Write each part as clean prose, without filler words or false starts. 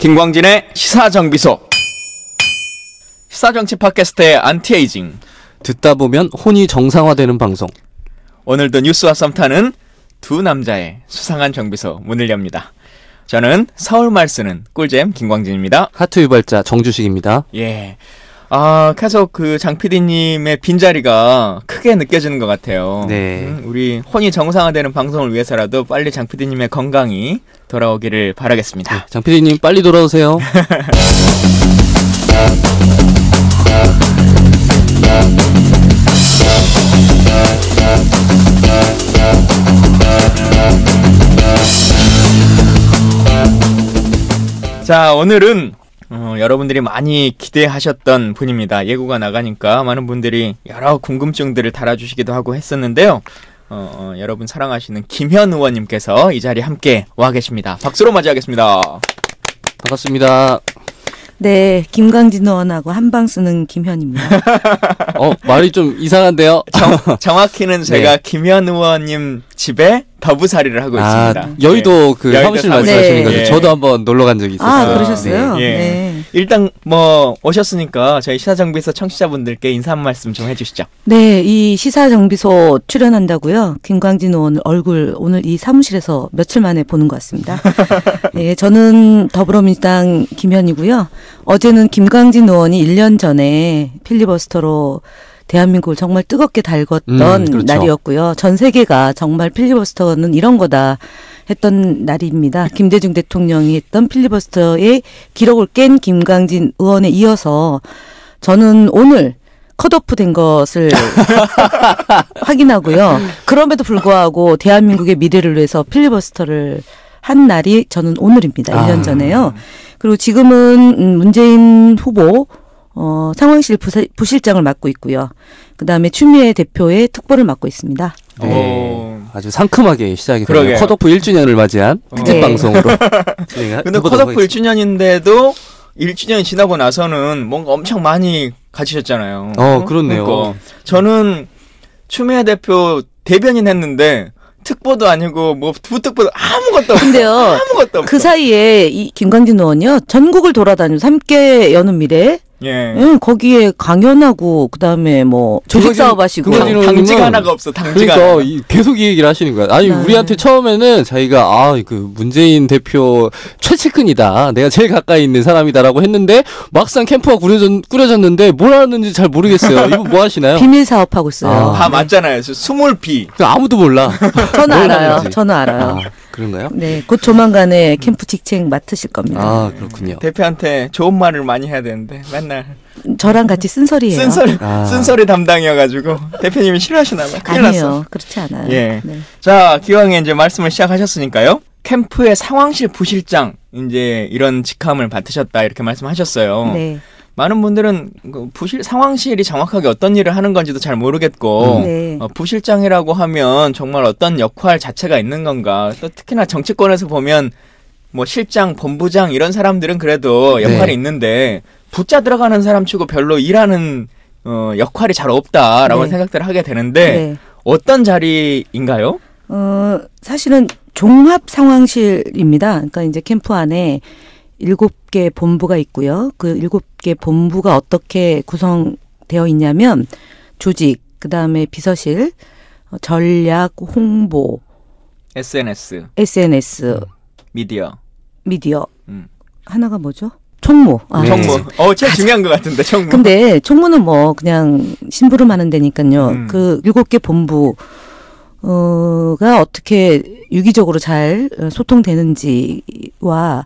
김광진의 시사정비소. 시사정치 팟캐스트의 안티에이징. 듣다 보면 혼이 정상화되는 방송. 오늘도 뉴스와 썸 타는 두 남자의 수상한 정비소 문을 엽니다. 저는 서울말 쓰는 꿀잼 김광진입니다. 하트 유발자 정주식입니다. 예. 계속 그 장 PD님의 빈자리가 크게 느껴지는 것 같아요. 네. 우리 혼이 정상화되는 방송을 위해서라도 빨리 장 PD님의 건강이 돌아오기를 바라겠습니다. 네, 장 PD님 빨리 돌아오세요. 자, 오늘은 여러분들이 많이 기대하셨던 분입니다. 예고가 나가니까 많은 분들이 여러 궁금증들을 달아주시기도 하고 했었는데요. 여러분 사랑하시는 김현 의원님께서 이 자리에 함께 와 계십니다. 박수로 맞이하겠습니다. 반갑습니다. 네, 김광진 의원하고 한방 쓰는 김현입니다. 말이 좀 이상한데요? 정확히는 제가 김현 의원님 집에 더부살이를 하고 있습니다. 여의도 그 여의도 사무실 말씀하시는 거죠? 예. 저도 한번 놀러 간 적이 있었어요. 그러셨어요? 네. 예. 네. 일단 오셨으니까 저희 시사정비소 청취자분들께 인사 한 말씀 좀 해주시죠. 네, 이 시사정비소 출연한다고요. 김광진 의원 얼굴 오늘 이 사무실에서 며칠 만에 보는 것 같습니다. 네, 저는 더불어민주당 김현이고요. 어제는 김광진 의원이 1년 전에 필리버스터로 대한민국을 정말 뜨겁게 달궜던 그렇죠. 날이었고요. 전 세계가 정말 필리버스터는 이런 거다 했던 날입니다. 김대중 대통령이 했던 필리버스터의 기록을 깬 김광진 의원에 이어서 저는 오늘 컷오프 된 것을 확인하고요. 그럼에도 불구하고 대한민국의 미래를 위해서 필리버스터를 한 날이 저는 오늘입니다. 1년 전에요. 그리고 지금은 문재인 후보 상황실 부실장을 맡고 있고요. 그다음에 추미애 대표의 특보를 맡고 있습니다. 네. 아주 상큼하게 시작이 그러게요. 되네요. 컷오프 1주년을 맞이한 특집 네. 방송으로. 근데 컷오프 1주년인데도 1주년이 지나고 나서는 뭔가 엄청 많이 가지셨잖아요. 그렇네요. 그러니까 저는 추미애 대표 대변인 했는데 특보도 아니고 뭐 부특보도 아무것도 없어. 근데요. 아무것도 없어. 그 사이에 이 김광진 의원이요. 전국을 돌아다니면서 함께 여는 미래. 예. 거기에 강연하고 그다음에 뭐 조직 사업 하시고. 당직 하나가 없어. 당직 그러니까 하나. 계속 이 얘기를 하시는 거야. 아니 네. 우리한테 처음에는 자기가 그 문재인 대표 최측근이다. 내가 제일 가까이 있는 사람이다라고 했는데 막상 캠프가 꾸려졌는데 뭘 하는지 잘 모르겠어요. 이분 뭐 하시나요? 비밀 사업하고 있어요. 다 맞잖아요. 스몰-B. 아무도 몰라. 저는 뭘 알아요. 하는지. 저는 알아요. 그런가요? 네, 곧 조만간에 캠프 직책 맡으실 겁니다. 그렇군요. 대표한테 좋은 말을 많이 해야 되는데 맨날 저랑 같이 쓴소리예요. 쓴소리 담당이어가지고 대표님이 싫어하시나 봐요. 큰일 났어. 아니에요. 그렇지 않아요. 예. 네. 자, 기왕에 이제 말씀을 시작하셨으니까요. 캠프의 상황실 부실장 이제 이런 직함을 맡으셨다 이렇게 말씀하셨어요. 네. 많은 분들은 그 상황실이 정확하게 어떤 일을 하는 건지도 잘 모르겠고 네. 부실장이라고 하면 정말 어떤 역할 자체가 있는 건가. 또 특히나 정치권에서 보면 뭐 실장, 본부장 이런 사람들은 그래도 역할이 네. 있는데 붙자 들어가는 사람 치고 별로 일하는 역할이 잘 없다라고 네. 생각들을 하게 되는데 네. 어떤 자리인가요? 사실은 종합 상황실입니다. 그러니까 이제 캠프 안에 7개 본부가 있고요. 그 7개 본부가 어떻게 구성되어 있냐면 조직, 그다음에 비서실, 전략, 홍보, SNS, 미디어. 미디어. 하나가 뭐죠? 총무. 네. 총무. 제일 중요한 것 같은데 총무. 근데 총무는 뭐 그냥 심부름 하는 데니까요. 그 7개 본부 가 어떻게 유기적으로 잘 소통되는지와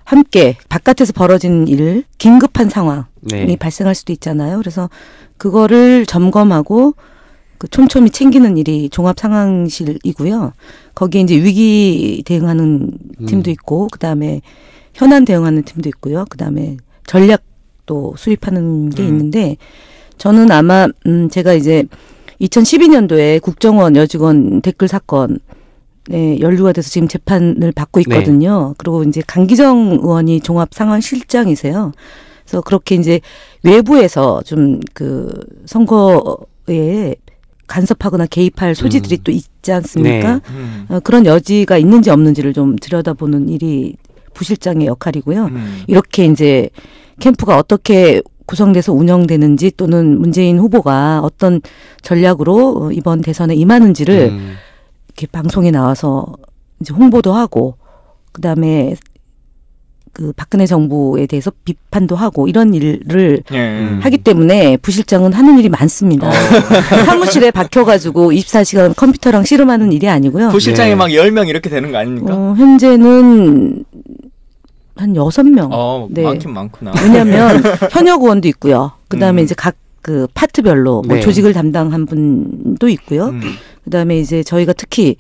함께 바깥에서 벌어진 일, 긴급한 상황이 네. 발생할 수도 있잖아요. 그래서 그거를 점검하고 그 촘촘히 챙기는 일이 종합 상황실이고요. 거기에 이제 위기 대응하는 팀도 있고, 그 다음에 현안 대응하는 팀도 있고요. 그 다음에 전략도 수립하는 게 있는데, 저는 아마 제가 이제 2012년도에 국정원 여직원 댓글 사건 연루가 돼서 지금 재판을 받고 있거든요. 네. 그리고 이제 강기정 의원이 종합상황실장이세요. 그래서 그렇게 이제 외부에서 좀 그 선거에 간섭하거나 개입할 소지들이 또 있지 않습니까? 네. 그런 여지가 있는지 없는지를 좀 들여다보는 일이 부실장의 역할이고요. 이렇게 이제 캠프가 어떻게 구성돼서 운영되는지 또는 문재인 후보가 어떤 전략으로 이번 대선에 임하는지를 이렇게 방송에 나와서 이제 홍보도 하고 그다음에 그 박근혜 정부에 대해서 비판도 하고 이런 일을 하기 때문에 부실장은 하는 일이 많습니다. 사무실에 박혀가지고 24시간 컴퓨터랑 씨름하는 일이 아니고요. 부실장이 막 10명 이렇게 되는 거 아닙니까? 현재는 한 6명. 네. 많긴 많구나. 왜냐하면 현역 의원도 있고요. 그다음에 이제 각 그 파트별로 뭐 네. 조직을 담당한 분도 있고요. 그다음에 이제 저희가 특히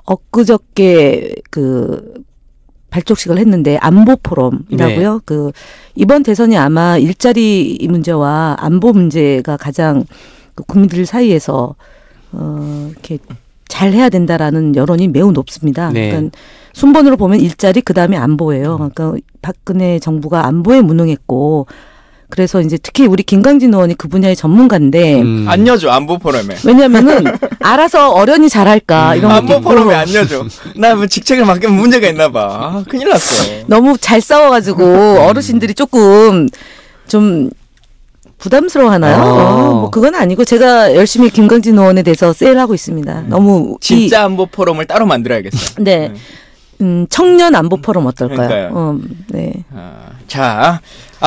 엊그저께 그 발족식을 했는데 안보 포럼이라고요. 네. 그 이번 대선이 아마 일자리 문제와 안보 문제가 가장 그 국민들 사이에서 이렇게 잘 해야 된다라는 여론이 매우 높습니다. 네. 그러니까 순번으로 보면 일자리 그다음에 안보예요. 그러니까 박근혜 정부가 안보에 무능했고 그래서 이제 특히 우리 김광진 의원이 그 분야의 전문가인데 안 여줘 안보 포럼에. 왜냐면은 알아서 어련히 잘할까 이런 것도 안보 있고 포럼에 안 여줘. 나 뭐 직책을 맡기면 문제가 있나 봐. 아, 큰일 났어. 너무 잘 싸워가지고 어르신들이 조금 좀 부담스러워하나요? 뭐 그건 아니고 제가 열심히 김광진 의원에 대해서 세일하고 있습니다. 너무 진짜 안보 포럼을 따로 만들어야겠어. 네. 청년 안보 포럼 어떨까요? 그러니까요. 네. 자,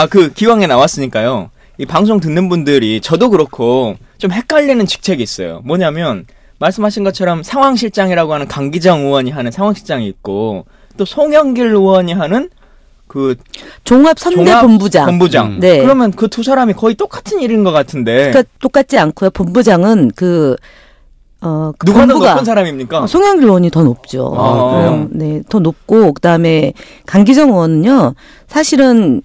그 기왕에 나왔으니까요. 이 방송 듣는 분들이 저도 그렇고 좀 헷갈리는 직책이 있어요. 뭐냐면 말씀하신 것처럼 상황실장이라고 하는 강기정 의원이 하는 상황실장이 있고 또 송영길 의원이 하는 그 종합선대본부장. 네. 그러면 그 두 사람이 거의 똑같은 일인 것 같은데. 그러니까 똑같지 않고요. 본부장은 누가 더 높은 사람입니까? 송영길 의원이 더 높죠. 그래요? 네, 더 높고 그다음에 강기정 의원은요. 사실은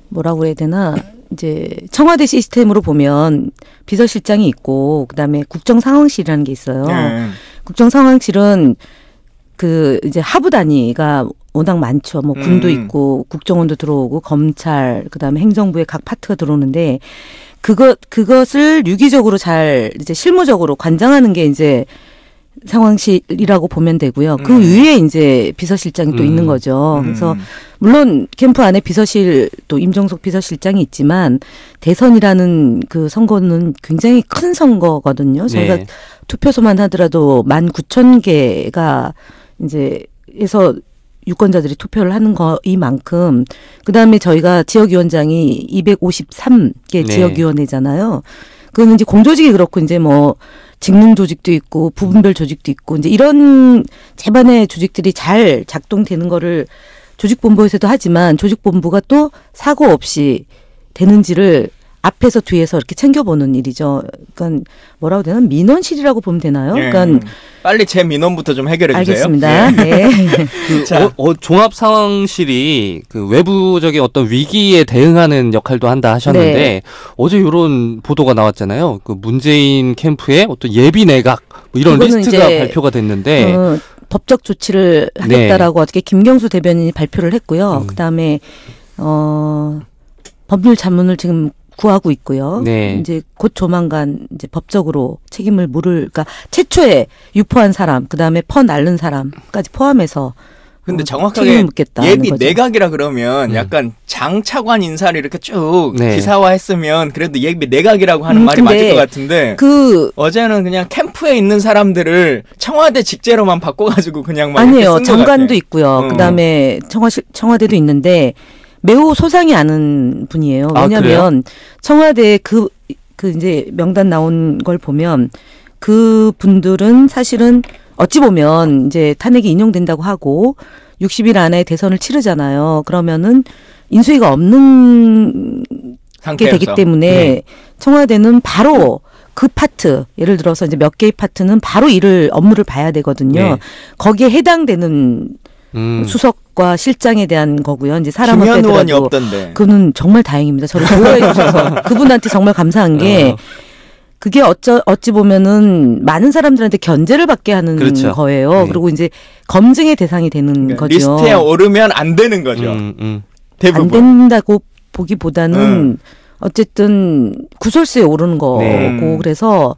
뭐라고 해야 되나 이제 청와대 시스템으로 보면 비서실장이 있고 그다음에 국정상황실이라는 게 있어요. 국정상황실은 그 이제 하부 단위가 워낙 많죠. 뭐 군도 있고 국정원도 들어오고 검찰 그다음에 행정부의 각 파트가 들어오는데 그것을 유기적으로 잘 이제 실무적으로 관장하는 게 이제 상황실이라고 보면 되고요. 그 위에 이제 비서실장이 또 있는 거죠. 그래서 물론 캠프 안에 비서실 또 임종석 비서실장이 있지만 대선이라는 그 선거는 굉장히 큰 선거거든요. 저희가 투표소만 하더라도 19,000개가 이제 해서 유권자들이 투표를 하는 거이만큼 그다음에 저희가 지역위원장이 253개 지역위원회잖아요. 그거는 이제 공조직이 그렇고 이제 뭐 직능 조직도 있고 부분별 조직도 있고 이제 이런 제반의 조직들이 잘 작동되는 거를 조직본부에서도 하지만 조직본부가 또 사고 없이 되는지를 앞에서 뒤에서 이렇게 챙겨보는 일이죠. 그러니까 뭐라고 되나 민원실이라고 보면 되나요? 그러니까 빨리 제 민원부터 좀 해결해 주세요. 알겠습니다. 네. 종합 상황실이 그 외부적인 어떤 위기에 대응하는 역할도 한다 하셨는데 어제 이런 보도가 나왔잖아요. 그 문재인 캠프의 어떤 예비 내각 뭐 이런 리스트가 발표가 됐는데 법적 조치를 하겠다라고 어저께 김경수 대변인이 발표를 했고요. 그다음에 법률 자문을 지금 구하고 있고요. 이제 곧 조만간 이제 법적으로 책임을 그러니까 최초에 유포한 사람, 그다음에 날른 사람까지 포함해서 근데 정확하게 예비 내각이라 그러면 약간 장 차관 인사를 이렇게 쭉 기사화했으면 그래도 예비 내각이라고 하는 말이 맞을 것 같은데 어제는 그냥 캠프에 있는 사람들을 청와대 직제로만 바꿔가지고 그냥 막 아니에요. 장관도 있고요. 그다음에 청와대도 있는데 매우 소상히 아는 분이에요. 왜냐하면 청와대 그 이제 명단 나온 걸 보면 그 분들은 사실은 어찌 보면 이제 탄핵이 인용된다고 하고 60일 안에 대선을 치르잖아요. 그러면은 인수위가 없는 게 되기 때문에 청와대는 바로 그 파트 예를 들어서 이제 몇 개의 파트는 바로 업무를 봐야 되거든요. 거기에 해당되는 수석과 실장에 대한 거고요. 이제 사람을 김현 의원이 빼더라도 없던데. 그는 정말 다행입니다. 저를 보호해 주셔서 그분한테 정말 감사한 게 그게 어찌 보면은 많은 사람들한테 견제를 받게 하는 거예요. 그리고 이제 검증의 대상이 되는 거죠. 리스트에 오르면 안 되는 거죠. 대부분. 안 된다고 보기보다는 어쨌든 구설수에 오르는 거고 그래서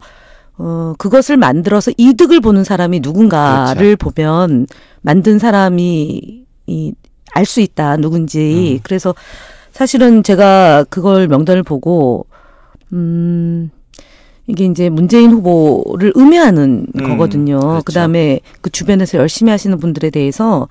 그것을 만들어서 이득을 보는 사람이 누군가를 보면 만든 사람이 알 수 있다 누군지. 그래서 사실은 제가 그걸 명단을 보고 이게 이제 문재인 후보를 음해하는 거거든요. 그렇죠. 그다음에 그 주변에서 열심히 하시는 분들에 대해서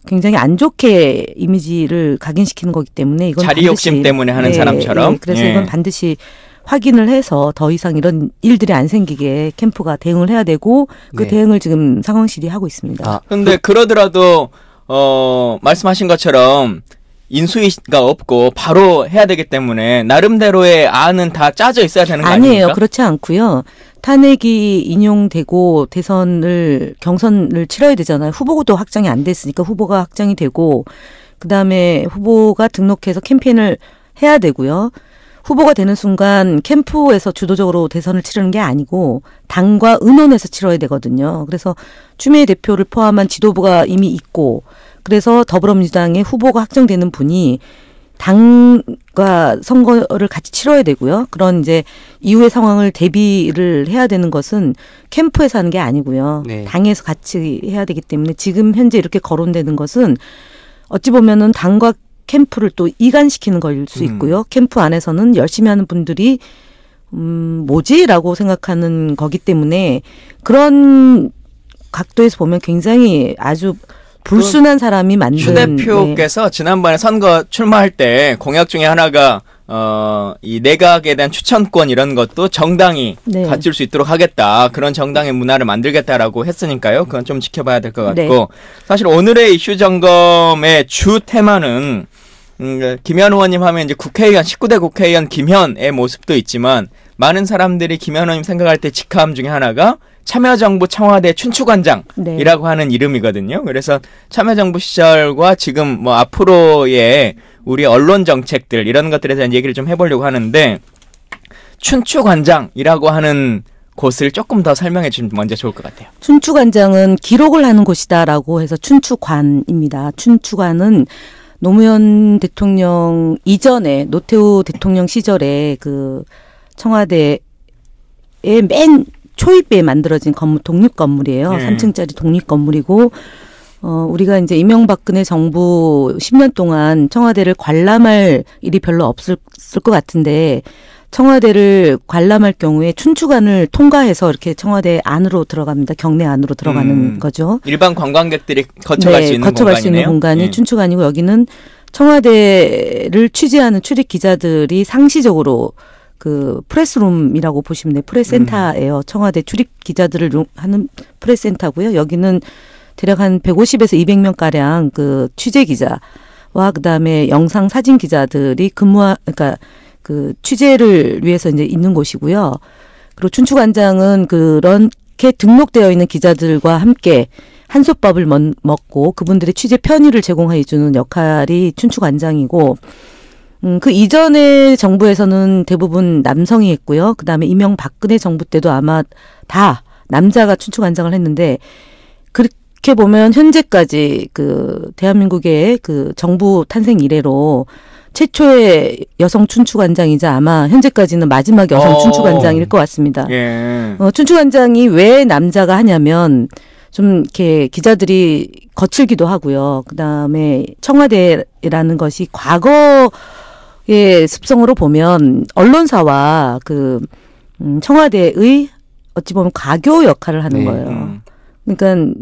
굉장히 안 좋게 이미지를 각인시키는 거기 때문에 이건 자리 욕심 반드시, 때문에 하는 사람처럼. 그래서 예. 이건 반드시 확인을 해서 더 이상 이런 일들이 안 생기게 캠프가 대응을 해야 되고 그 네. 대응을 지금 상황실이 하고 있습니다. 아, 근데 그러더라도 말씀하신 것처럼 인수위가 없고 바로 해야 되기 때문에 나름대로의 안은 다 짜져 있어야 되는 거 아니에요. 아닙니까? 그렇지 않고요. 탄핵이 인용되고 경선을 치러야 되잖아요. 후보도 확정이 안 됐으니까 후보가 확정이 되고 그다음에 후보가 등록해서 캠페인을 해야 되고요. 후보가 되는 순간 캠프에서 주도적으로 대선을 치르는 게 아니고 당과 의논해서 치러야 되거든요. 그래서 추미애 대표를 포함한 지도부가 이미 있고 그래서 더불어민주당의 후보가 확정되는 분이 당과 선거를 같이 치러야 되고요. 그런 이제 이후의 상황을 대비를 해야 되는 것은 캠프에서 하는 게 아니고요. 네. 당에서 같이 해야 되기 때문에 지금 현재 이렇게 거론되는 것은 어찌 보면은 당과 캠프를 또 이간시키는 걸 수 있고요. 캠프 안에서는 열심히 하는 분들이 뭐지라고 생각하는 거기 때문에 그런 각도에서 보면 굉장히 아주 불순한 사람이 만든 추 대표께서 지난번에 선거 출마할 때 공약 중에 하나가 이 내각에 대한 추천권 이런 것도 정당이 네. 갖출 수 있도록 하겠다. 그런 정당의 문화를 만들겠다라고 했으니까요. 그건 좀 지켜봐야 될 것 같고 네. 사실 오늘의 이슈 점검의 주 테마는 김현 의원님 하면 이제 국회의원 19대 국회의원 김현의 모습도 있지만 많은 사람들이 김현 의원님 생각할 때 직함 중에 하나가 참여정부 청와대 춘추관장이라고 네. 하는 이름이거든요. 그래서 참여정부 시절과 지금 뭐 앞으로의 우리 언론 정책들 이런 것들에 대한 얘기를 좀 해보려고 하는데 춘추관장이라고 하는 곳을 조금 더 설명해 주시면 먼저 좋을 것 같아요. 춘추관장은 기록을 하는 곳이다라고 해서 춘추관입니다. 춘추관은 노무현 대통령 이전에 노태우 대통령 시절에 그 청와대의 맨 초입에 만들어진 건물, 독립 건물이에요. 3층짜리 독립 건물이고, 우리가 이제 이명박근혜 정부 10년 동안 청와대를 관람할 일이 별로 없을 것 같은데, 청와대를 관람할 경우에 춘추관을 통과해서 이렇게 청와대 안으로 들어갑니다. 경내 안으로 들어가는 거죠. 일반 관광객들이 거쳐갈 수 있는 거쳐갈 수 있는 공간이네요. 공간이 예. 춘추관이고 여기는 청와대를 취재하는 출입 기자들이 상시적으로 그 프레스룸이라고 보시면 돼요. 프레스센터예요. 청와대 출입 기자들을 하는 프레스센터고요. 여기는 대략 한 150에서 200명 가량 그 취재 기자와 그다음에 영상 사진 기자들이 그러니까 그 취재를 위해서 이제 있는 곳이고요. 그리고 춘추관장은 그렇게 등록되어 있는 기자들과 함께 한솥밥을 먹고 그분들의 취재 편의를 제공해 주는 역할이 춘추관장이고 그 이전의 정부에서는 대부분 남성이 했고요. 그다음에 이명박근혜 정부 때도 아마 다 남자가 춘추관장을 했는데 그렇게 보면 현재까지 그 대한민국의 그 정부 탄생 이래로 최초의 여성 춘추관장이자 아마 현재까지는 마지막 여성 춘추관장일 것 같습니다. 예. 춘추관장이 왜 남자가 하냐면 좀 이렇게 기자들이 거칠기도 하고요. 그다음에 청와대라는 것이 과거의 습성으로 보면 언론사와 그 청와대의 어찌 보면 가교 역할을 하는 네. 거예요. 그러니까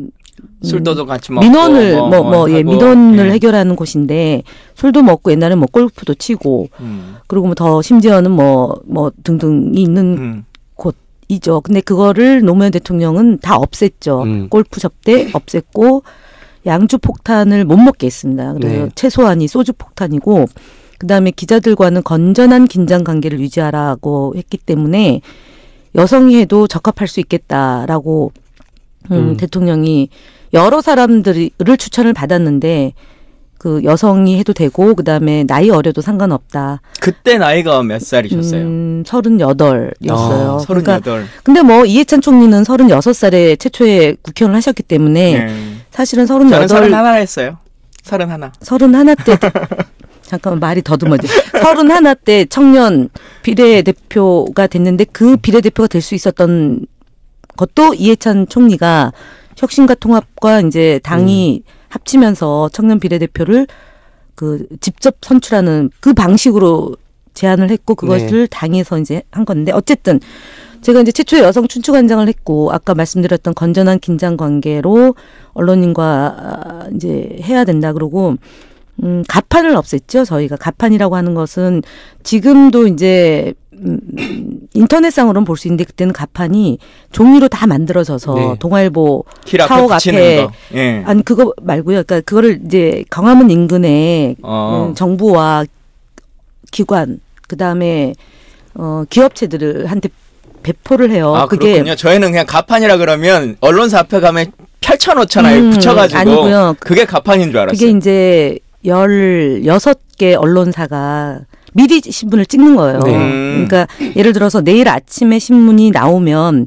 술도도 같이 먹고 민원을 하고, 민원을 예. 해결하는 곳인데 술도 먹고 옛날에 뭐 골프도 치고 그리고 뭐 더 심지어는 뭐 등등이 있는 곳이죠. 근데 그거를 노무현 대통령은 다 없앴죠. 골프 접대 없앴고 양주 폭탄을 못 먹게 했습니다. 그래서 네. 최소한이 소주 폭탄이고 그다음에 기자들과는 건전한 긴장 관계를 유지하라고 했기 때문에 여성이 해도 적합할 수 있겠다라고 대통령이 여러 사람들을 추천을 받았는데 그 여성이 해도 되고 그다음에 나이 어려도 상관없다. 그때 나이가 몇 살이셨어요? 38이었어요. 38. 그러니까 근데 뭐 이해찬 총리는 36살에 최초에 국회의원을 하셨기 때문에 예. 사실은 저는 38 31 했어요. 31. 31 때 잠깐만 말이 더듬어져. 31 때 청년 비례대표가 됐는데 그 비례대표가 될 수 있었던 것도 이해찬 총리가 혁신과 통합과 이제 당이 합치면서 청년 비례대표를 그 직접 선출하는 그 방식으로 제안을 했고 그것을 당에서 이제 한 건데 어쨌든 제가 이제 최초의 여성 춘추관장을 했고 아까 말씀드렸던 건전한 긴장 관계로 언론인과 이제 해야 된다 그러고 가판을 없앴죠. 저희가 가판이라고 하는 것은 지금도 이제 인터넷상으로는 볼 수 있는데 그때는 가판이 종이로 다 만들어져서 네. 동아일보 길 앞에 사옥 붙이는 앞에 거. 예. 아니 그거 말고요. 그러니까 그거를 이제 광화문 인근에 정부와 기관 그다음에 기업체들한테 배포를 해요. 아, 그게 그렇군요. 저희는 그냥 가판이라 그러면 언론사 앞에 가면 펼쳐놓잖아요. 붙여가지고. 아니고요. 그게 가판인 줄 알았어요. 그게 이제 16개 언론사가 미리 신문을 찍는 거예요. 네. 그러니까 예를 들어서 내일 아침에 신문이 나오면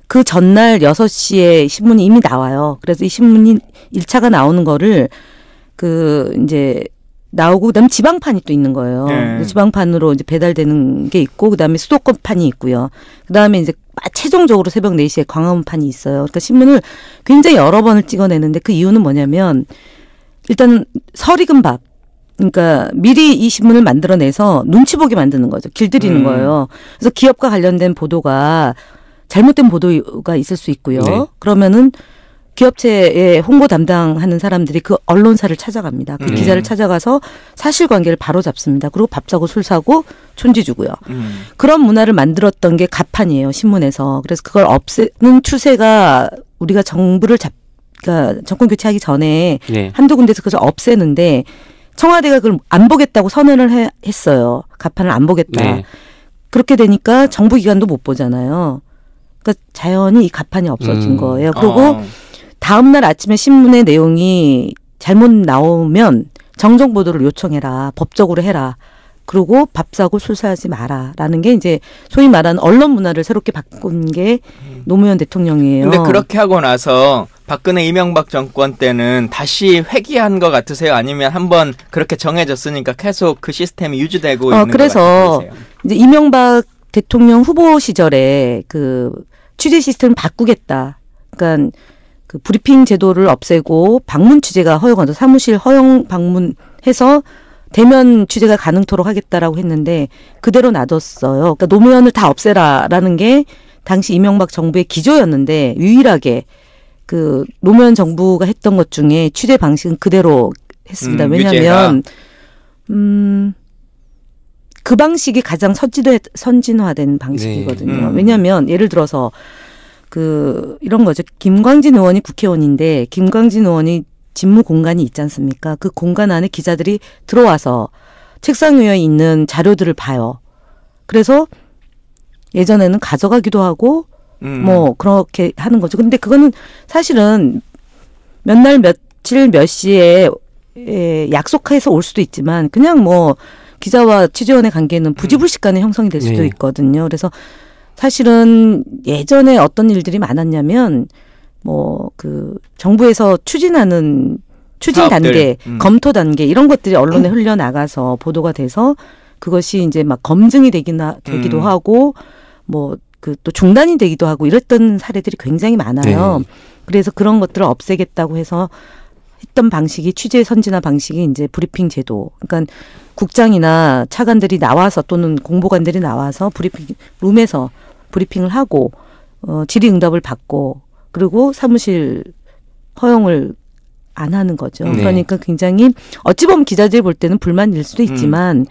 그 전날 6시에 신문이 이미 나와요. 그래서 이 신문이 1차가 나오는 거를 그 이제 나오고 그다음에 지방판이 또 있는 거예요. 네. 지방판으로 이제 배달되는 게 있고 그다음에 수도권판이 있고요. 그다음에 이제 최종적으로 새벽 4시에 광화문판이 있어요. 그러니까 신문을 굉장히 여러 번을 찍어내는데 그 이유는 뭐냐면 일단 설익은 밥. 그러니까 미리 이 신문을 만들어내서 눈치 보게 만드는 거죠. 길들이는 거예요. 그래서 기업과 관련된 보도가 잘못된 보도가 있을 수 있고요. 네. 그러면은 기업체에 홍보 담당하는 사람들이 그 언론사를 찾아갑니다. 그 기자를 찾아가서 사실관계를 바로잡습니다. 그리고 밥 사고 술 사고 촌지 주고요. 그런 문화를 만들었던 게 가판이에요. 신문에서. 그래서 그걸 없애는 추세가 우리가 정부를 그러니까 정권 교체하기 전에 네. 한두 군데서 그걸 없애는데 청와대가 그걸 안 보겠다고 선언을 했어요. 가판을 안 보겠다. 네. 그렇게 되니까 정부 기관도 못 보잖아요. 그러니까 자연히 이 가판이 없어진 거예요. 그리고 다음 날 아침에 신문의 내용이 잘못 나오면 정정 보도를 요청해라. 법적으로 해라. 그리고 밥 사고 술 사지 마라라는 게 이제 소위 말하는 언론 문화를 새롭게 바꾼 게 노무현 대통령이에요. 근데 그렇게 하고 나서 박근혜 이명박 정권 때는 다시 회귀한 것 같으세요? 아니면 한번 그렇게 정해졌으니까 계속 그 시스템이 유지되고 있는 것 그래서 같으세요? 이제 이명박 대통령 후보 시절에 그 취재 시스템을 바꾸겠다. 그러니까 그 브리핑 제도를 없애고 방문 취재가 허용하죠. 사무실 허용 방문해서 대면 취재가 가능토록 하겠다라고 했는데 그대로 놔뒀어요. 그러니까 노무현을 다 없애라라는 게 당시 이명박 정부의 기조였는데 유일하게 그 노무현 정부가 했던 것 중에 취재 방식은 그대로 했습니다. 왜냐하면 그 방식이 가장 선진화된 방식이거든요. 네. 왜냐하면 예를 들어서 그 이런 거죠. 김광진 의원이 국회의원인데 김광진 의원이 집무 공간이 있지 않습니까? 그 공간 안에 기자들이 들어와서 책상 위에 있는 자료들을 봐요. 그래서 예전에는 가져가기도 하고 뭐 그렇게 하는 거죠. 근데 그거는 사실은 몇 날 며칠 몇 시에 약속해서 올 수도 있지만 그냥 뭐 기자와 취재원의 관계는 부지불식간에 형성이 될 수도 네. 있거든요. 그래서 사실은 예전에 어떤 일들이 많았냐면 뭐 그 정부에서 추진하는 추진 단계, 검토 단계 이런 것들이 언론에 흘려나가서 보도가 돼서 그것이 이제 막 검증이 되기도 하고 뭐 그 또 중단이 되기도 하고 이랬던 사례들이 굉장히 많아요. 네. 그래서 그런 것들을 없애겠다고 해서 했던 방식이 취재 선진화 방식이 이제 브리핑 제도. 그러니까 국장이나 차관들이 나와서 또는 공보관들이 나와서 브리핑 룸에서 브리핑을 하고 질의응답을 받고 그리고 사무실 허용을 안 하는 거죠. 네. 그러니까 굉장히 어찌 보면 기자들이 볼 때는 불만일 수도 있지만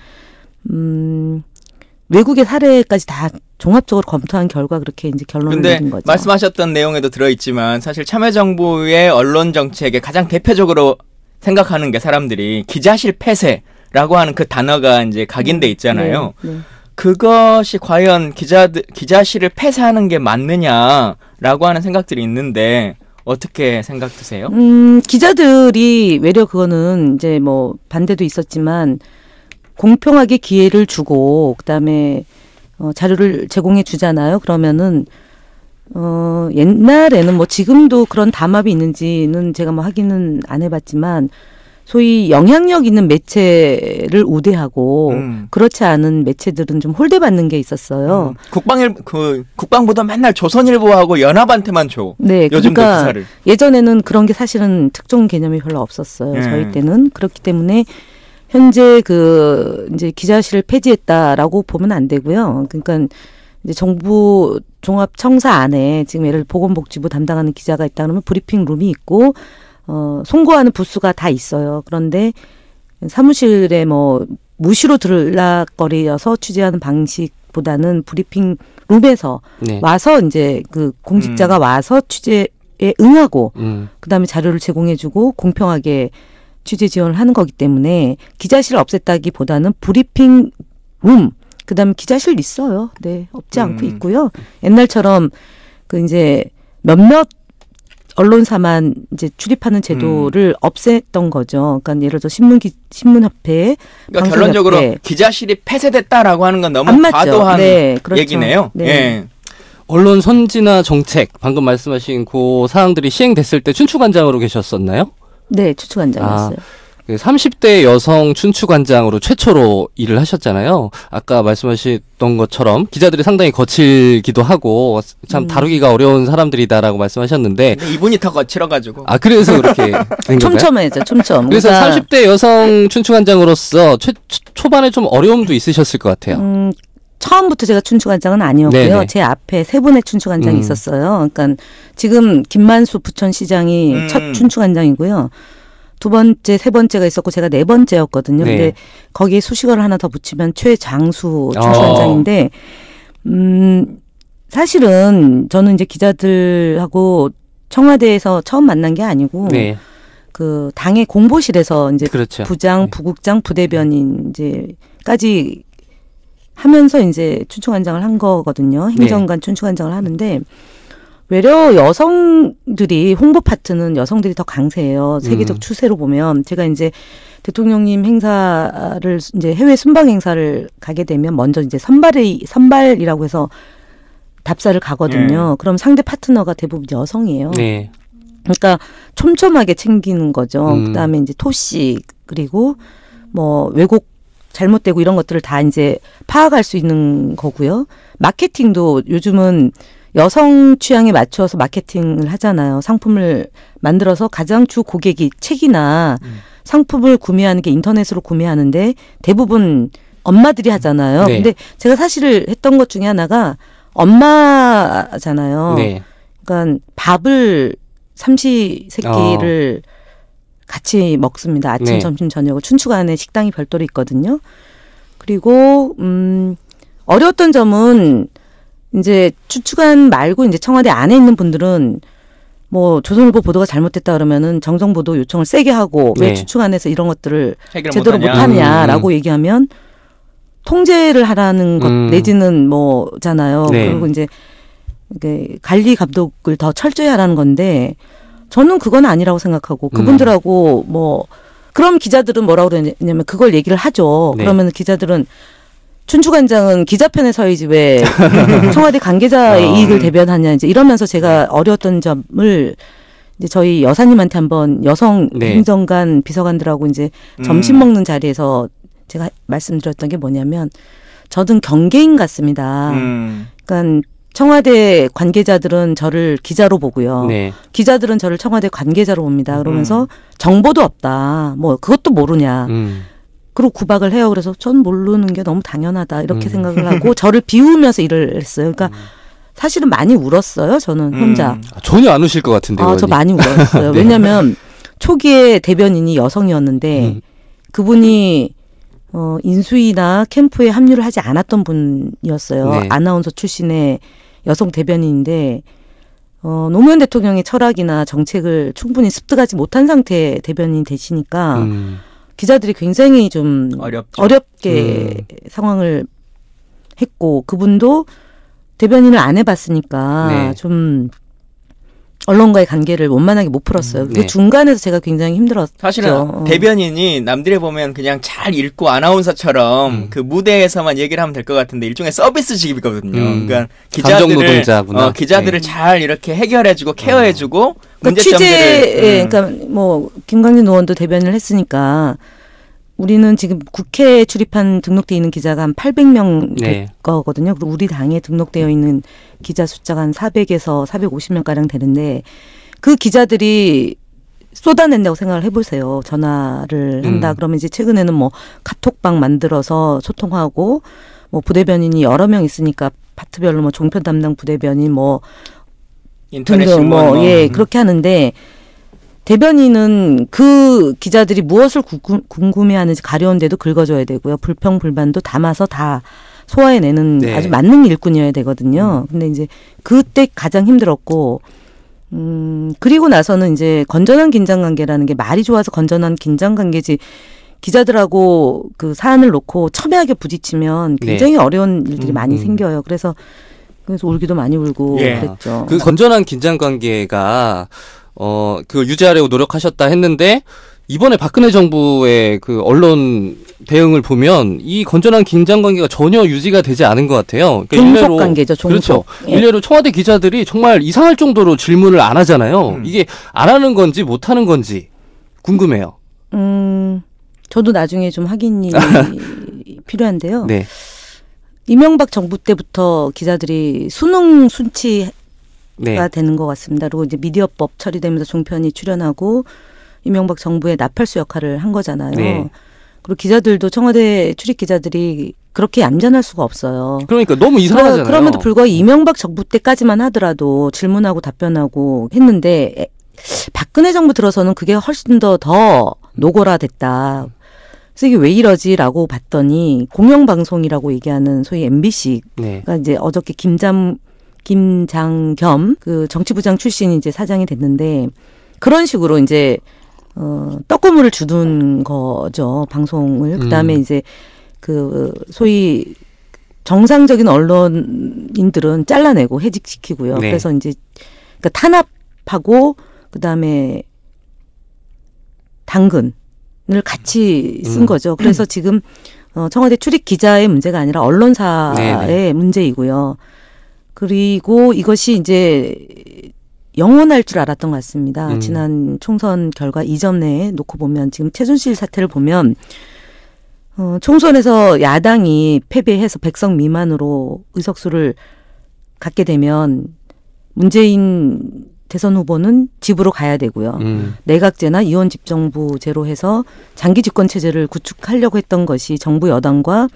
외국의 사례까지 다 종합적으로 검토한 결과 그렇게 이제 결론을 근데 내린 거죠. 말씀하셨던 내용에도 들어있지만 사실 참여정부의 언론 정책에 가장 대표적으로 생각하는 게 사람들이 기자실 폐쇄라고 하는 그 단어가 이제 각인돼 있잖아요. 네, 네. 그것이 과연 기자실을 폐쇄하는 게 맞느냐라고 하는 생각들이 있는데 어떻게 생각 드세요? 기자들이 외려 그거는 이제 뭐 반대도 있었지만 공평하게 기회를 주고 그다음에 자료를 제공해 주잖아요. 그러면은 옛날에는 뭐 지금도 그런 담합이 있는지는 제가 뭐 확인은 안 해봤지만 소위 영향력 있는 매체를 우대하고 그렇지 않은 매체들은 좀 홀대받는 게 있었어요. 국방부도 맨날 조선일보하고 연합한테만 줘. 네, 요즘도 그러니까 기사를. 예전에는 그런 게 사실은 특종 개념이 별로 없었어요. 저희 때는. 그렇기 때문에 현재 이제 기자실을 폐지했다라고 보면 안 되고요. 그러니까 이제 정부 종합청사 안에 지금 예를 보건복지부 담당하는 기자가 있다 그러면 브리핑 룸이 있고 송고하는 부스가 다 있어요. 그런데 사무실에 무시로 들락거리어서 취재하는 방식보다는 브리핑 룸에서 네. 와서 이제 그 공직자가 와서 취재에 응하고 그다음에 자료를 제공해주고 공평하게 취재 지원을 하는 거기 때문에 기자실을 없앴다기보다는 브리핑 룸 그다음에 기자실 있어요. 네, 없지 않고 있고요. 옛날처럼 이제 몇몇 언론사만 이제 출입하는 제도를 없앴던 거죠. 그러니까 예를 들어 신문협회, 그러니까 결론적으로 기자실이 폐쇄됐다라고 하는 건 너무 안 맞죠. 과도한 네, 그렇죠. 얘기네요. 네. 예. 언론 선진화 정책 방금 말씀하신 그 사항들이 시행됐을 때 춘추관장으로 계셨었나요? 네, 춘추관장이었어요. 30대 여성 춘추관장으로 최초로 일을 하셨잖아요. 아까 말씀하셨던 것처럼 기자들이 상당히 거칠기도 하고 참 다루기가 어려운 사람들이다라고 말씀하셨는데 근데 이분이 더 거칠어가지고. 그래서 그렇게 된 건가요? 촘촘해죠, 촘촘. 그래서 30대 여성 춘추관장으로서 초반에 좀 어려움도 있으셨을 것 같아요. 처음부터 제가 춘추관장은 아니었고요. 네네. 제 앞에 세 분의 춘추관장이 있었어요. 그러니까 지금 김만수 부천시장이 첫 춘추관장이고요. 두 번째, 세 번째가 있었고 제가 네 번째였거든요. 네. 근데 거기에 수식어를 하나 더 붙이면 최장수 춘추관장인데 사실은 저는 이제 기자들하고 청와대에서 처음 만난 게 아니고 네. 그 당의 공보실에서 이제 그렇죠. 부장, 네. 부국장, 부대변인 이제까지 하면서 이제 춘추관장을 한 거거든요. 행정관 춘추관장을 하는데 외려 여성들이 홍보 파트는 여성들이 더 강세해요. 세계적 추세로 보면 제가 이제 대통령님 행사를 이제 해외 순방 행사를 가게 되면 먼저 이제 선발이라고 해서 답사를 가거든요. 그럼 상대 파트너가 대부분 여성이에요. 네. 그러니까 촘촘하게 챙기는 거죠. 그다음에 이제 토씨 그리고 왜곡 잘못되고 이런 것들을 다 이제 파악할 수 있는 거고요. 마케팅도 요즘은 여성 취향에 맞춰서 마케팅을 하잖아요. 상품을 만들어서 가장 주 고객이 책이나 상품을 구매하는 게 인터넷으로 구매하는데 대부분 엄마들이 하잖아요. 네. 근데 제가 사실 했던 것 중에 하나가 엄마잖아요. 네. 그러니까 밥을 삼시세끼를 같이 먹습니다. 아침, 네. 점심, 저녁을. 춘추관에 식당이 별도로 있거든요. 그리고 어려웠던 점은 이제 춘추관 말고 이제 청와대 안에 있는 분들은 조선일보 보도가 잘못됐다 그러면은 정정보도 요청을 세게 하고 왜 춘추관에서 이런 것들을 제대로 못하냐라고 얘기하면 통제를 하라는 것 내지는 잖아요. 네. 그리고 이제 관리 감독을 더 철저히 하라는 건데 저는 그건 아니라고 생각하고 그분들하고 그럼 기자들은 뭐라고 그러냐면 그걸 얘기를 하죠. 네. 그러면 기자들은 춘추관장은 기자편에 서야지 왜 청와대 관계자의 이익을 대변하냐 이제 이러면서 제가 어려웠던 점을 이제 저희 여사님한테 한번 여성 행정관 비서관들하고 이제 점심 먹는 자리에서 제가 말씀드렸던 게 뭐냐면 저는 경계인 같습니다. 그러니까 청와대 관계자들은 저를 기자로 보고요. 네. 기자들은 저를 청와대 관계자로 봅니다. 그러면서 정보도 없다. 그것도 모르냐. 그리고 구박을 해요. 그래서 전 모르는 게 너무 당연하다. 이렇게 생각을 하고 저를 비우면서 일을 했어요. 그러니까 사실은 많이 울었어요. 저는 혼자. 전혀 안 우실 것 같은데요. 저 많이 울었어요. 네. 왜냐하면 초기에 대변인이 여성이었는데 그분이 인수위나 캠프에 합류를 하지 않았던 분이었어요. 네. 아나운서 출신의 여성 대변인인데 노무현 대통령의 철학이나 정책을 충분히 습득하지 못한 상태의 대변인이 되시니까 기자들이 굉장히 좀 어렵게 상황을 했고 그분도 대변인을 안 해봤으니까 좀 언론과의 관계를 원만하게 못 풀었어요. 그 중간에서 제가 굉장히 힘들었죠. 사실은 대변인이 남들이 보면 그냥 잘 읽고 아나운서처럼 그 무대에서만 얘기를 하면 될 것 같은데 일종의 서비스직이거든요. 그러니까 기자들을 잘 이렇게 해결해주고 케어해주고 그러니까 취재에 그러니까 뭐 김광진 의원도 대변을 했으니까 우리는 지금 국회에 출입한 등록돼 있는 기자가 한 800명 될 거거든요. 그리고 우리 당에 등록되어 있는 기자 숫자가 한 400에서 450명 가량 되는데 그 기자들이 쏟아낸다고 생각을 해보세요. 전화를 한다. 그러면 이제 최근에는 뭐 카톡방 만들어서 소통하고 뭐 부대변인이 여러 명 있으니까 파트별로 뭐 종편 담당 부대변인 뭐 인터넷 신문 뭐 예, 그렇게 하는데 대변인은 그 기자들이 무엇을 궁금해하는지 가려운데도 긁어줘야 되고요. 불평 불만도 담아서 다 소화해내는 아주 만능 일꾼이어야 되거든요. 근데 이제 그때 가장 힘들었고 그리고 나서는 이제 건전한 긴장관계라는 게 말이 좋아서 건전한 긴장관계지 기자들하고 그 사안을 놓고 첨예하게 부딪히면 굉장히 어려운 일들이 많이 생겨요. 그래서 울기도 많이 울고 그랬죠. 그 건전한 긴장 관계가 그걸 유지하려고 노력하셨다 했는데 이번에 박근혜 정부의 그 언론 대응을 보면 이 건전한 긴장 관계가 전혀 유지가 되지 않은 것 같아요. 그러니까 종속 관계죠. 종속. 그렇죠. 일례로 청와대 기자들이 정말 이상할 정도로 질문을 안 하잖아요. 이게 안 하는 건지 못 하는 건지 궁금해요. 저도 나중에 좀 확인이 필요한데요. 네. 이명박 정부 때부터 기자들이 수능 순치가 되는 것 같습니다. 그리고 이제 미디어법 처리되면서 종편이 출연하고 이명박 정부의 나팔수 역할을 한 거잖아요. 네. 그리고 기자들도 청와대 출입 기자들이 그렇게 얌전할 수가 없어요. 그러니까 너무 이상하잖아요. 그럼에도 불구하고 이명박 정부 때까지만 하더라도 질문하고 답변하고 했는데 박근혜 정부 들어서는 그게 훨씬 더 노골화됐다. 그래서 이게 왜 이러지라고 봤더니 공영방송이라고 얘기하는 소위 MBC가 이제 어저께 김장겸 그 정치부장 출신이 이제 사장이 됐는데 그런 식으로 이제 떡고물을 주는 거죠, 방송을. 그다음에 이제 그 소위 정상적인 언론인들은 잘라내고 해직시키고요. 그래서 이제 그러니까 탄압하고 그다음에 당근을 같이 쓴 거죠. 그래서 지금 청와대 출입 기자의 문제가 아니라 언론사의 문제이고요. 그리고 이것이 이제 영원할 줄 알았던 것 같습니다. 지난 총선 결과 이전에 놓고 보면 지금 최순실 사태를 보면 총선에서 야당이 패배해서 100석 미만으로 의석수를 갖게 되면 문재인 대선 후보는 집으로 가야 되고요. 내각제나 이원 집정부제로 해서 장기 집권 체제를 구축하려고 했던 것이 정부 여당과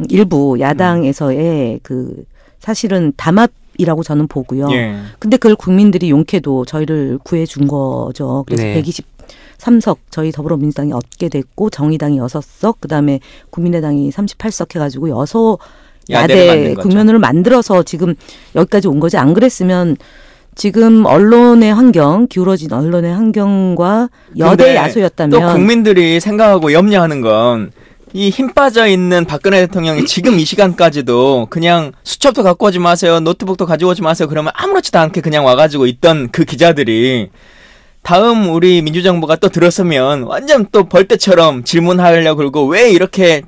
일부 야당에서의 그 사실은 담합이라고 저는 보고요. 근데 그걸 국민들이 용케도 저희를 구해준 거죠. 그래서 123석 저희 더불어민주당이 얻게 됐고 정의당이 6석 그다음에 국민의당이 38석 해가지고 야대 국면을 만들어서 지금 여기까지 온 거지. 안 그랬으면 지금 언론의 환경, 기울어진 언론의 환경과 여대 야소였다면 또 국민들이 생각하고 염려하는 건 이 힘 빠져 있는 박근혜 대통령이 지금 이 시간까지도 그냥 수첩도 갖고 오지 마세요, 노트북도 가지고 오지 마세요 그러면 아무렇지도 않게 그냥 와가지고 있던 그 기자들이 다음 우리 민주정부가 또 들었으면 완전 또 벌떼처럼 질문하려고 그러고 왜 이렇게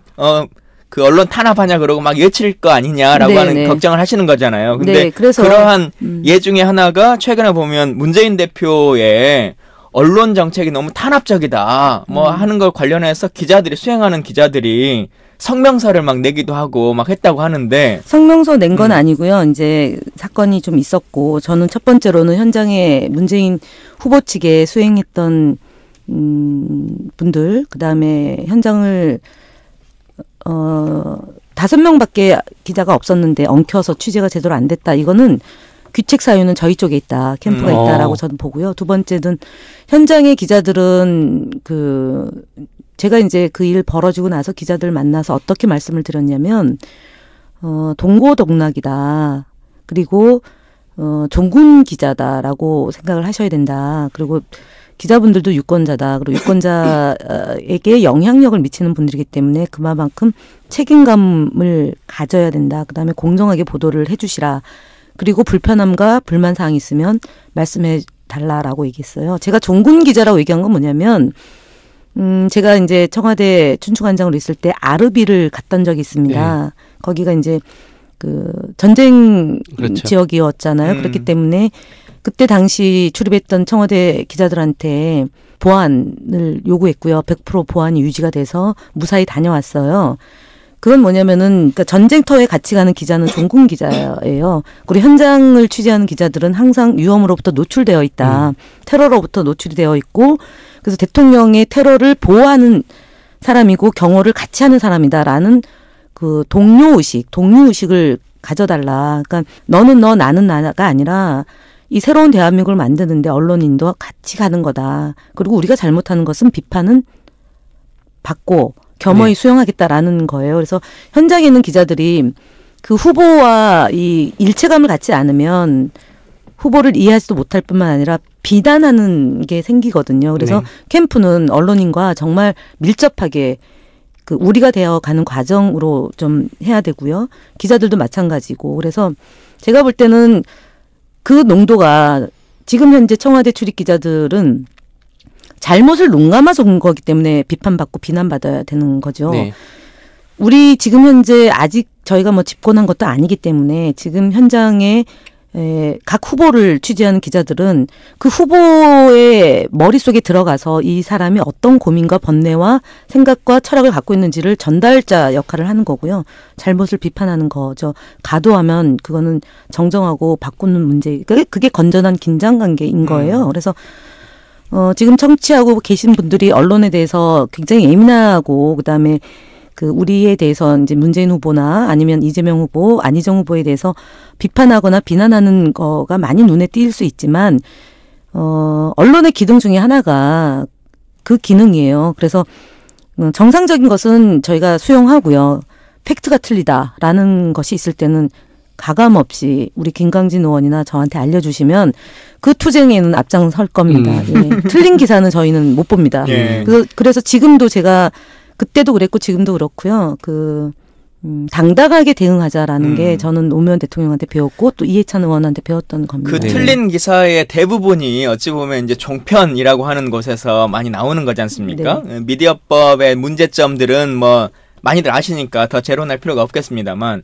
그 언론 탄압하냐 그러고 막 외칠 거 아니냐라고 하는 걱정을 하시는 거잖아요. 근데 그래서 그러한 예 중에 하나가 최근에 보면 문재인 대표의 언론 정책이 너무 탄압적이다 뭐 하는 걸 관련해서 수행하는 기자들이 성명서를 막 내기도 하고 막 했다고 하는데 성명서 낸 건 아니고요. 이제 사건이 좀 있었고 저는 첫 번째로는 현장에 문재인 후보 측에 수행했던 분들 그다음에 현장을 5명밖에 기자가 없었는데 엉켜서 취재가 제대로 안 됐다. 이거는 귀책 사유는 저희 쪽에 있다. 캠프가 있다라고 저는 보고요. 두 번째는 현장의 기자들은 제가 이제 그 일 벌어지고 나서 기자들 만나서 어떻게 말씀을 드렸냐면 동고동락이다. 그리고 종군 기자다라고 생각을 하셔야 된다. 그리고 기자분들도 유권자다. 그리고 유권자에게 영향력을 미치는 분들이기 때문에 그만큼 책임감을 가져야 된다. 그다음에 공정하게 보도를 해 주시라. 그리고 불편함과 불만 사항이 있으면 말씀해 달라라고 얘기했어요. 제가 종군 기자라고 얘기한 건 뭐냐면 제가 이제 청와대 춘추관장으로 있을 때 아르비를 갔던 적이 있습니다. 거기가 이제 그 전쟁 지역이었잖아요. 그렇기 때문에 그때 당시 출입했던 청와대 기자들한테 보안을 요구했고요. 100% 보안이 유지가 돼서 무사히 다녀왔어요. 그건 뭐냐면은 그러니까 전쟁터에 같이 가는 기자는 종군 기자예요. 그리고 현장을 취재하는 기자들은 항상 위험으로부터 노출되어 있다. 테러로부터 노출이 되어 있고 그래서 대통령의 테러를 보호하는 사람이고 경호를 같이 하는 사람이다라는 그 동료의식을 가져달라. 그러니까 너는 너 나는 나가 아니라 이 새로운 대한민국을 만드는데 언론인도 같이 가는 거다. 그리고 우리가 잘못하는 것은 비판은 받고 겸허히 수용하겠다라는 거예요. 그래서 현장에 있는 기자들이 그 후보와 이 일체감을 갖지 않으면 후보를 이해하지도 못할 뿐만 아니라 비난하는 게 생기거든요. 그래서 캠프는 언론인과 정말 밀접하게 그 우리가 되어가는 과정으로 좀 해야 되고요. 기자들도 마찬가지고. 그래서 제가 볼 때는 그 농도가 지금 현재 청와대 출입 기자들은 잘못을 눈감아서 온 거기 때문에 비판받고 비난받아야 되는 거죠. 네. 우리 지금 현재 아직 저희가 뭐 집권한 것도 아니기 때문에 지금 현장에 각 후보를 취재하는 기자들은 그 후보의 머릿속에 들어가서 이 사람이 어떤 고민과 번뇌와 생각과 철학을 갖고 있는지를 전달자 역할을 하는 거고요. 잘못을 비판하는 거죠. 가도하면 그거는 정정하고 바꾸는 문제. 그게 건전한 긴장관계인 거예요. 그래서 지금 청취하고 계신 분들이 언론에 대해서 굉장히 예민하고 그다음에 그 우리에 대해서 이제 문재인 후보나 아니면 이재명 후보, 안희정 후보에 대해서 비판하거나 비난하는 거가 많이 눈에 띌 수 있지만 언론의 기능 중에 하나가 그 기능이에요. 그래서 정상적인 것은 저희가 수용하고요. 팩트가 틀리다라는 것이 있을 때는 가감 없이 우리 김광진 의원이나 저한테 알려주시면 그 투쟁에는 앞장설 겁니다. 예. 틀린 기사는 저희는 못 봅니다. 예. 그래서 지금도 제가 그때도 그랬고 지금도 그렇고요. 당당하게 대응하자라는 게 저는 노무현 대통령한테 배웠고 또 이해찬 의원한테 배웠던 겁니다. 그 틀린 기사의 대부분이 어찌 보면 이제 종편이라고 하는 곳에서 많이 나오는 거지 않습니까? 네. 미디어법의 문제점들은 뭐 많이들 아시니까 더 재론할 필요가 없겠습니다만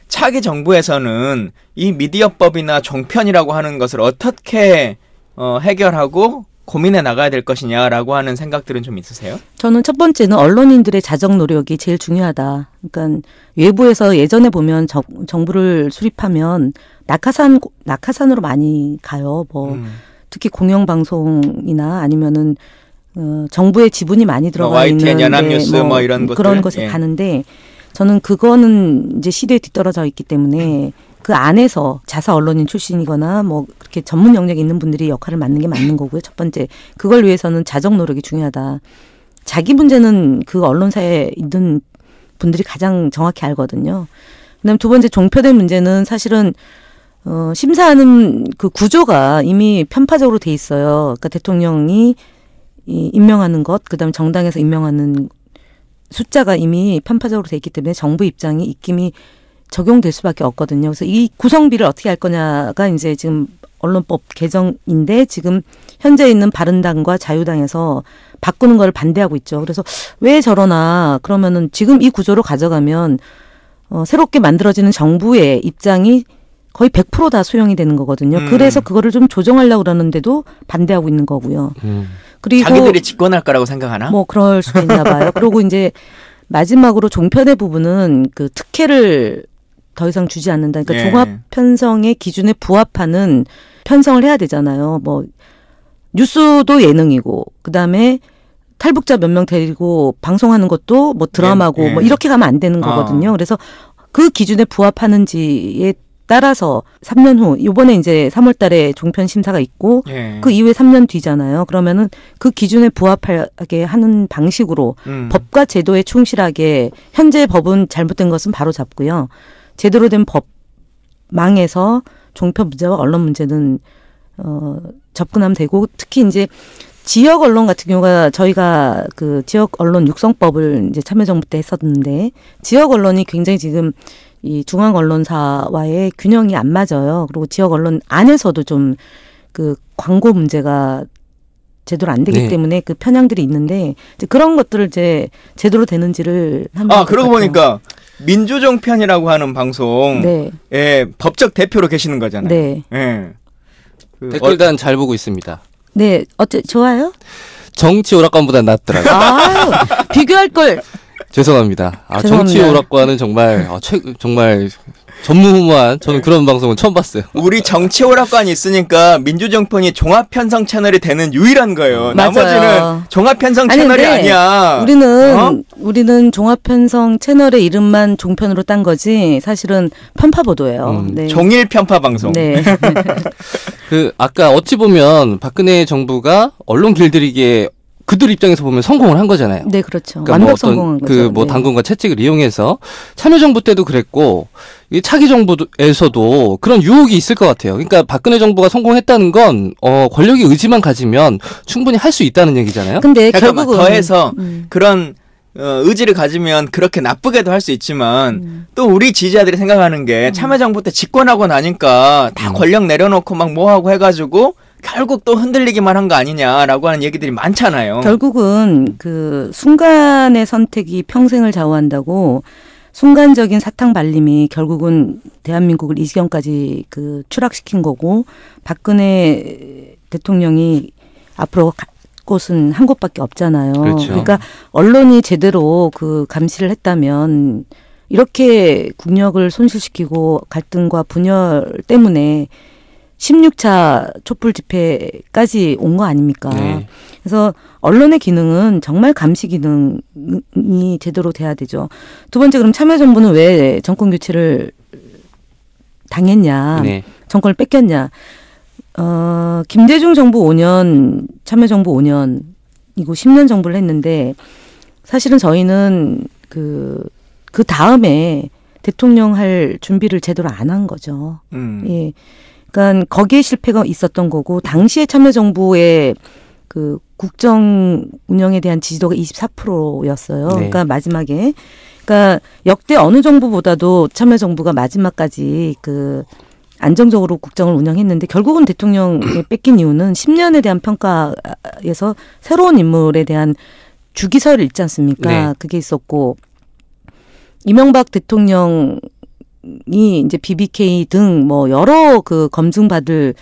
차기 정부에서는 이 미디어법이나 종편이라고 하는 것을 어떻게 해결하고 고민해 나가야 될 것이냐라고 하는 생각들은 좀 있으세요? 저는 첫 번째는 언론인들의 자정 노력이 제일 중요하다. 그러니까 외부에서 예전에 보면 정부를 수립하면 낙하산으로 많이 가요. 특히 공영방송이나 아니면은 정부의 지분이 많이 들어가 있는 YTN, 연합뉴스 뭐 이런 것들 그런 것에 가는데 저는 그거는 이제 시대에 뒤떨어져 있기 때문에 그 안에서 자사 언론인 출신이거나 뭐 그렇게 전문 영역에 있는 분들이 역할을 맡는 게 맞는 거고요. 첫 번째. 그걸 위해서는 자정 노력이 중요하다. 자기 문제는 그 언론사에 있는 분들이 가장 정확히 알거든요. 그다음 두 번째 종편의 문제는 사실은 심사하는 그 구조가 이미 편파적으로 돼 있어요. 그러니까 대통령이 임명하는 것, 그다음에 정당에서 임명하는 숫자가 이미 편파적으로 돼 있기 때문에 정부 입장이 입김이 적용될 수밖에 없거든요. 그래서 이 구성비를 어떻게 할 거냐가 이제 지금 언론법 개정인데 지금 현재 있는 바른당과 자유당에서 바꾸는 걸 반대하고 있죠. 그래서 왜 저러나 그러면은 지금 이 구조로 가져가면 새롭게 만들어지는 정부의 입장이 거의 100% 다 수용이 되는 거거든요. 그래서 그거를 좀 조정하려고 그러는데도 반대하고 있는 거고요. 그리고 자기들이 집권할 거라고 생각하나? 뭐 그럴 수도 있나 봐요. 그리고 이제 마지막으로 종편의 부분은 그 특혜를 더 이상 주지 않는다. 그러니까 종합 편성의 기준에 부합하는 편성을 해야 되잖아요. 뭐 뉴스도 예능이고 그다음에 탈북자 몇 명 데리고 방송하는 것도 뭐 드라마고 뭐 이렇게 가면 안 되는 거거든요. 그래서 그 기준에 부합하는지에 따라서 3년 후 이번에 이제 3월 달에 종편 심사가 있고 그 이후에 3년 뒤잖아요. 그러면은 그 기준에 부합하게 하는 방식으로 법과 제도에 충실하게 현재 법은 잘못된 것은 바로 잡고요. 제대로 된 법망에서 종편 문제와 언론 문제는 접근하면 되고 특히 이제 지역 언론 같은 경우가 저희가 그 지역 언론 육성법을 이제 참여정부 때 했었는데 지역 언론이 굉장히 지금 이 중앙 언론사와의 균형이 안 맞아요. 그리고 지역 언론 안에서도 좀 그 광고 문제가 제대로 안 되기 때문에 그 편향들이 있는데 이제 그런 것들을 이제 제대로 되는지를 한번 그러고 보니까 민주종편이라고 하는 방송 예, 법적 대표로 계시는 거잖아요. 네. 예. 댓글단 잘 보고 있습니다. 네, 좋아요? 정치 오락관보다 낫더라고요. 아, 비교할 걸. 죄송합니다. 죄송합니다. 정치 오락관은 정말 정말 전무후무한 저는 그런 방송은 처음 봤어요. 우리 정치 오락관이 있으니까 민주정편이 종합편성 채널이 되는 유일한 거예요. 맞아요. 나머지는 종합편성 채널이 근데 아니야. 우리는 종합편성 채널의 이름만 종편으로 딴 거지 사실은 편파보도예요. 네. 종일 편파 방송. 네. 아까 어찌 보면 박근혜 정부가 언론 길들이기에 그들 입장에서 보면 성공을 한 거잖아요. 네, 그렇죠. 그러니까 완벽 성공한 거죠. 네. 당근과 채찍을 이용해서 참여정부 때도 그랬고 이 차기 정부에서도 그런 유혹이 있을 것 같아요. 그러니까 박근혜 정부가 성공했다는 건 권력의 의지만 가지면 충분히 할 수 있다는 얘기잖아요. 근데 결국은 결국은 더해서 그런 의지를 가지면 그렇게 나쁘게도 할 수 있지만 또 우리 지지자들이 생각하는 게 참여정부 때 집권하고 나니까 다 권력 내려놓고 막 뭐하고 해가지고 결국 또 흔들리기만 한 거 아니냐라고 하는 얘기들이 많잖아요. 결국은 그 순간의 선택이 평생을 좌우한다고 순간적인 사탕 발림이 결국은 대한민국을 이 지경까지 추락시킨 거고 박근혜 대통령이 앞으로 갈 곳은 한 곳밖에 없잖아요. 그렇죠. 그러니까 언론이 제대로 감시를 했다면 이렇게 국력을 손실시키고 갈등과 분열 때문에 16차 촛불 집회까지 온 거 아닙니까? 네. 그래서 언론의 기능은 정말 감시 기능이 제대로 돼야 되죠. 두 번째, 그럼 참여정부는 왜 정권 교체를 당했냐? 네. 정권을 뺏겼냐? 김대중 정부 5년, 참여정부 5년이고 10년 정부를 했는데 사실은 저희는 그 다음에 대통령 할 준비를 제대로 안 한 거죠. 예. 그러니까 거기에 실패가 있었던 거고 당시에 참여정부의 국정 운영에 대한 지지도가 24%였어요. 네. 그러니까 마지막에 역대 어느 정부보다도 참여정부가 마지막까지 안정적으로 국정을 운영했는데 결국은 대통령에 뺏긴 이유는 10년에 대한 평가에서 새로운 인물에 대한 주기서를 읽지 않습니까? 네. 그게 있었고 이명박 대통령이 이제 BBK 등 여러 검증받을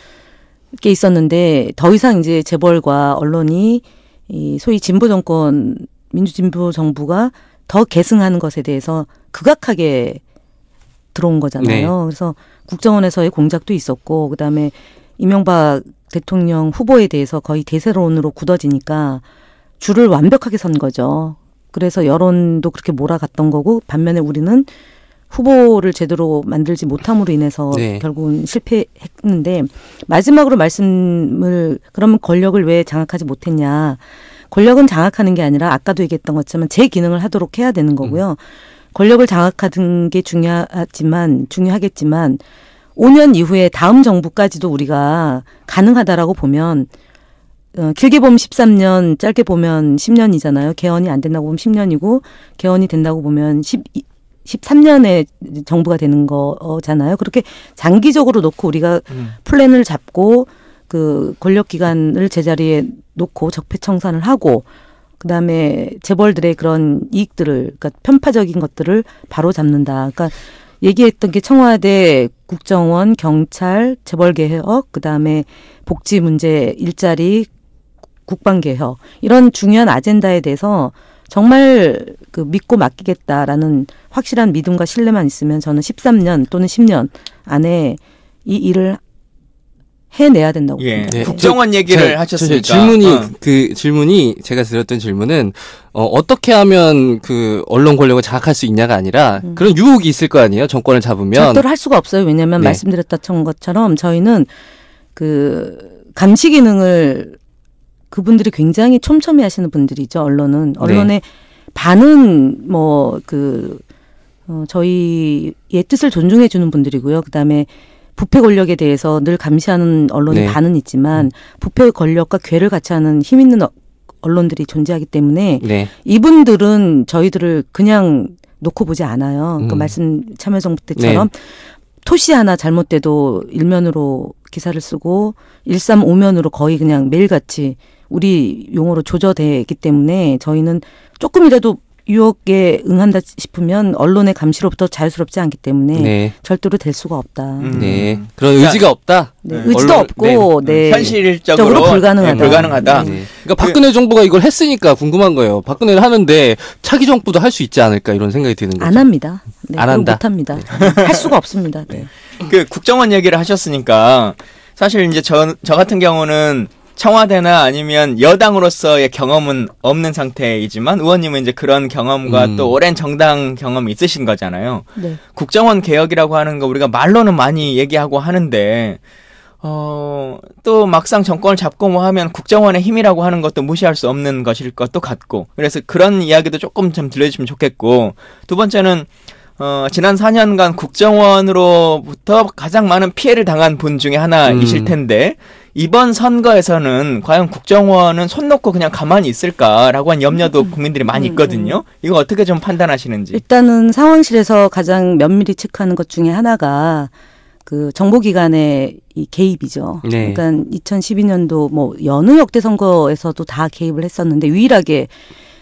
게 있었는데 더 이상 이제 재벌과 언론이 이 소위 진보 정권 민주진보 정부가 더 계승하는 것에 대해서 극악하게 들어온 거잖아요. 네. 그래서 국정원에서의 공작도 있었고 그다음에 이명박 대통령 후보에 대해서 거의 대세론으로 굳어지니까 줄을 완벽하게 선 거죠. 그래서 여론도 그렇게 몰아갔던 거고 반면에 우리는 후보를 제대로 만들지 못함으로 인해서 네. 결국은 실패했는데 마지막으로 말씀을 그러면 권력을 왜 장악하지 못했냐. 권력은 장악하는 게 아니라 아까도 얘기했던 것처럼 제 기능을 하도록 해야 되는 거고요. 권력을 장악하는 게 중요하겠지만 5년 이후에 다음 정부까지도 우리가 가능하다라고 보면 길게 보면 13년, 짧게 보면 10년이잖아요. 개헌이 안 된다고 보면 10년이고 개헌이 된다고 보면 13년의 정부가 되는 거잖아요. 그렇게 장기적으로 놓고 우리가 플랜을 잡고 권력 기관을 제자리에 놓고 적폐청산을 하고 그다음에 재벌들의 그런 이익들을 그러니까 편파적인 것들을 바로 잡는다. 그러니까 얘기했던 게 청와대, 국정원, 경찰, 재벌개혁, 그다음에 복지 문제, 일자리, 국방개혁 이런 중요한 아젠다에 대해서 정말 믿고 맡기겠다라는 확실한 믿음과 신뢰만 있으면 저는 13년 또는 10년 안에 이 일을 해내야 된다고 봅니다. 네. 국정원 얘기를 하셨으니까 질문이 제가 드렸던 질문은 어떻게 하면 언론 권력을 장악할 수 있냐가 아니라 그런 유혹이 있을 거 아니에요. 정권을 잡으면 절대로 할 수가 없어요. 왜냐하면 네. 말씀드렸던 것처럼 저희는 감시 기능을 그분들이 굉장히 촘촘히 하시는 분들이죠. 언론의 네. 반은 저희의 뜻을 존중해 주는 분들이고요. 그다음에 부패 권력에 대해서 늘 감시하는 언론이 네. 반은 있지만 부패 권력과 괴를 같이 하는 힘 있는 언론들이 존재하기 때문에 네. 이분들은 저희들을 그냥 놓고 보지 않아요. 그러니까 말씀 참여정부 때처럼 토시 하나 잘못돼도 일면으로 기사를 쓰고 135면으로 거의 그냥 매일같이 우리 용어로 조져대기 때문에 저희는 조금이라도 유혹에 응한다 싶으면 언론의 감시로부터 자유스럽지 않기 때문에 절대로 될 수가 없다. 네, 그런 의지가 없다. 네, 의지도 없고 현실적으로 불가능하다. 그러니까 박근혜 정부가 이걸 했으니까 궁금한 거예요. 박근혜를 하는데 차기 정부도 할 수 있지 않을까 이런 생각이 드는 거죠. 안 합니다. 네, 안 한다. 못 합니다. 할 수가 없습니다. 네. 그 국정원 얘기를 하셨으니까 사실 이제 저 같은 경우는 청와대나 아니면 여당으로서의 경험은 없는 상태이지만 의원님은 이제 그런 경험과 또 오랜 정당 경험이 있으신 거잖아요. 네. 국정원 개혁이라고 하는 거 우리가 말로는 많이 얘기하고 하는데 또 막상 정권을 잡고 뭐 하면 국정원의 힘이라고 하는 것도 무시할 수 없는 것일 것도 같고 그래서 그런 이야기도 조금 좀 들려주시면 좋겠고 두 번째는 지난 4년간 국정원으로부터 가장 많은 피해를 당한 분 중에 하나이실 텐데 이번 선거에서는 과연 국정원은 손 놓고 그냥 가만히 있을까라고 한 염려도 국민들이 많이 있거든요. 이거 어떻게 좀 판단하시는지. 일단은 상황실에서 가장 면밀히 체크하는 것 중에 하나가 그 정보기관의 이 개입이죠. 네. 그러니까 2012년도 뭐 여느 역대 선거에서도 다 개입을 했었는데 유일하게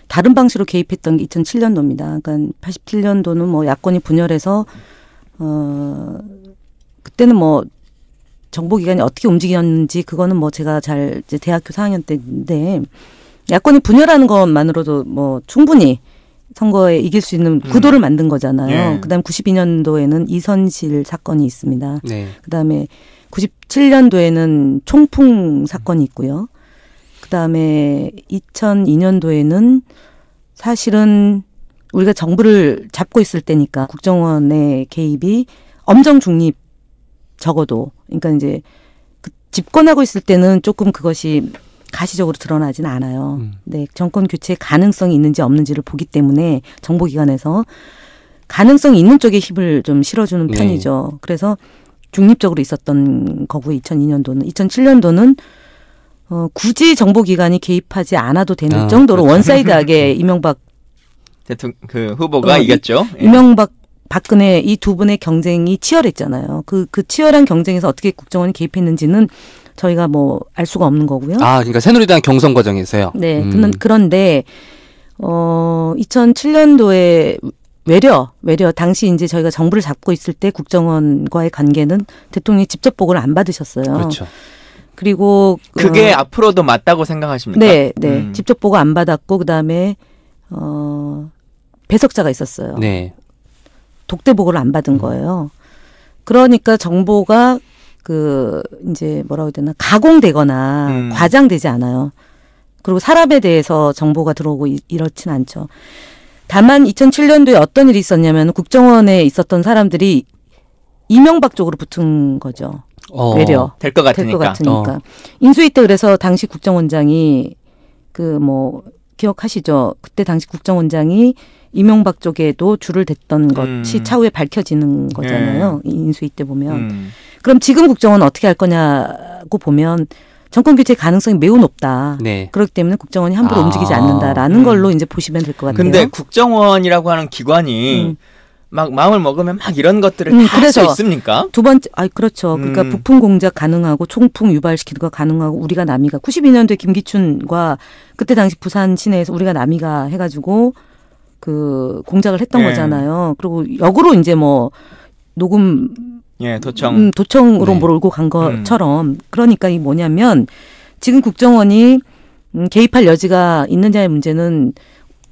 다른 방식으로 개입했던 게 2007년도입니다. 그러니까 87년도는 뭐 야권이 분열해서 그때는 뭐 정보기관이 어떻게 움직였는지 그거는 뭐 제가 잘 이제 대학교 4학년 때인데 야권이 분열하는 것만으로도 뭐 충분히 선거에 이길 수 있는 구도를 만든 거잖아요. 그다음 92년도에는 이선실 사건이 있습니다. 네. 그다음에 97년도에는 총풍 사건이 있고요. 그다음에 2002년도에는 사실은 우리가 정부를 잡고 있을 때니까 국정원의 개입이 엄정 중립 적어도 그러니까 이제 집권하고 있을 때는 조금 그것이 가시적으로 드러나진 않아요. 네, 정권 교체 가능성이 있는지 없는지를 보기 때문에 정보기관에서 가능성이 있는 쪽에 힘을 좀 실어주는 편이죠. 그래서 중립적으로 있었던 거고요. 2002년도는. 2007년도는 굳이 정보기관이 개입하지 않아도 되는 정도로 그렇죠. 원사이드하게 이명박 대통령 그 후보가 이겼죠. 이명박 박근혜 이 두 분의 경쟁이 치열했잖아요. 그 치열한 경쟁에서 어떻게 국정원이 개입했는지는 저희가 뭐 알 수가 없는 거고요. 그러니까 새누리당 경선 과정에서요. 네. 그런데 2007년도에 외려 당시 이제 저희가 정부를 잡고 있을 때 국정원과의 관계는 대통령이 직접 보고를 안 받으셨어요. 그렇죠. 그리고 그게 앞으로도 맞다고 생각하십니까? 네, 네. 직접 보고 안 받았고 그다음에 배석자가 있었어요. 네. 독대 보고를 안 받은 거예요. 그러니까 정보가 이제 뭐라고 해야 되나 가공되거나 과장되지 않아요. 그리고 사람에 대해서 정보가 들어오고 이렇진 않죠. 다만 2007년도에 어떤 일이 있었냐면 국정원에 있었던 사람들이 이명박 쪽으로 붙은 거죠. 외려 될 것 같으니까. 인수위 때 그래서 당시 국정원장이 기억하시죠? 그때 당시 국정원장이 이명박 쪽에도 줄을 댔던 것이 차후에 밝혀지는 거잖아요. 인수위 때 보면. 그럼 지금 국정원은 어떻게 할 거냐고 보면 정권 교체 가능성이 매우 높다. 네. 그렇기 때문에 국정원이 함부로 움직이지 않는다라는 걸로 이제 보시면 될 것 같아요. 근데 국정원이라고 하는 기관이 막 마음을 먹으면 막 이런 것들을 다 할 수 있습니까? 두 번째, 그렇죠. 그러니까 부품 공작 가능하고 총풍 유발시키는 거 가능하고 우리가 남이가 92년도에 김기춘과 그때 당시 부산 시내에서 우리가 남이가 해가지고 공작을 했던 거잖아요. 그리고 역으로 이제 뭐 녹음 도청으로 몰고 간 것처럼 그러니까 이 뭐냐면 지금 국정원이 개입할 여지가 있느냐의 문제는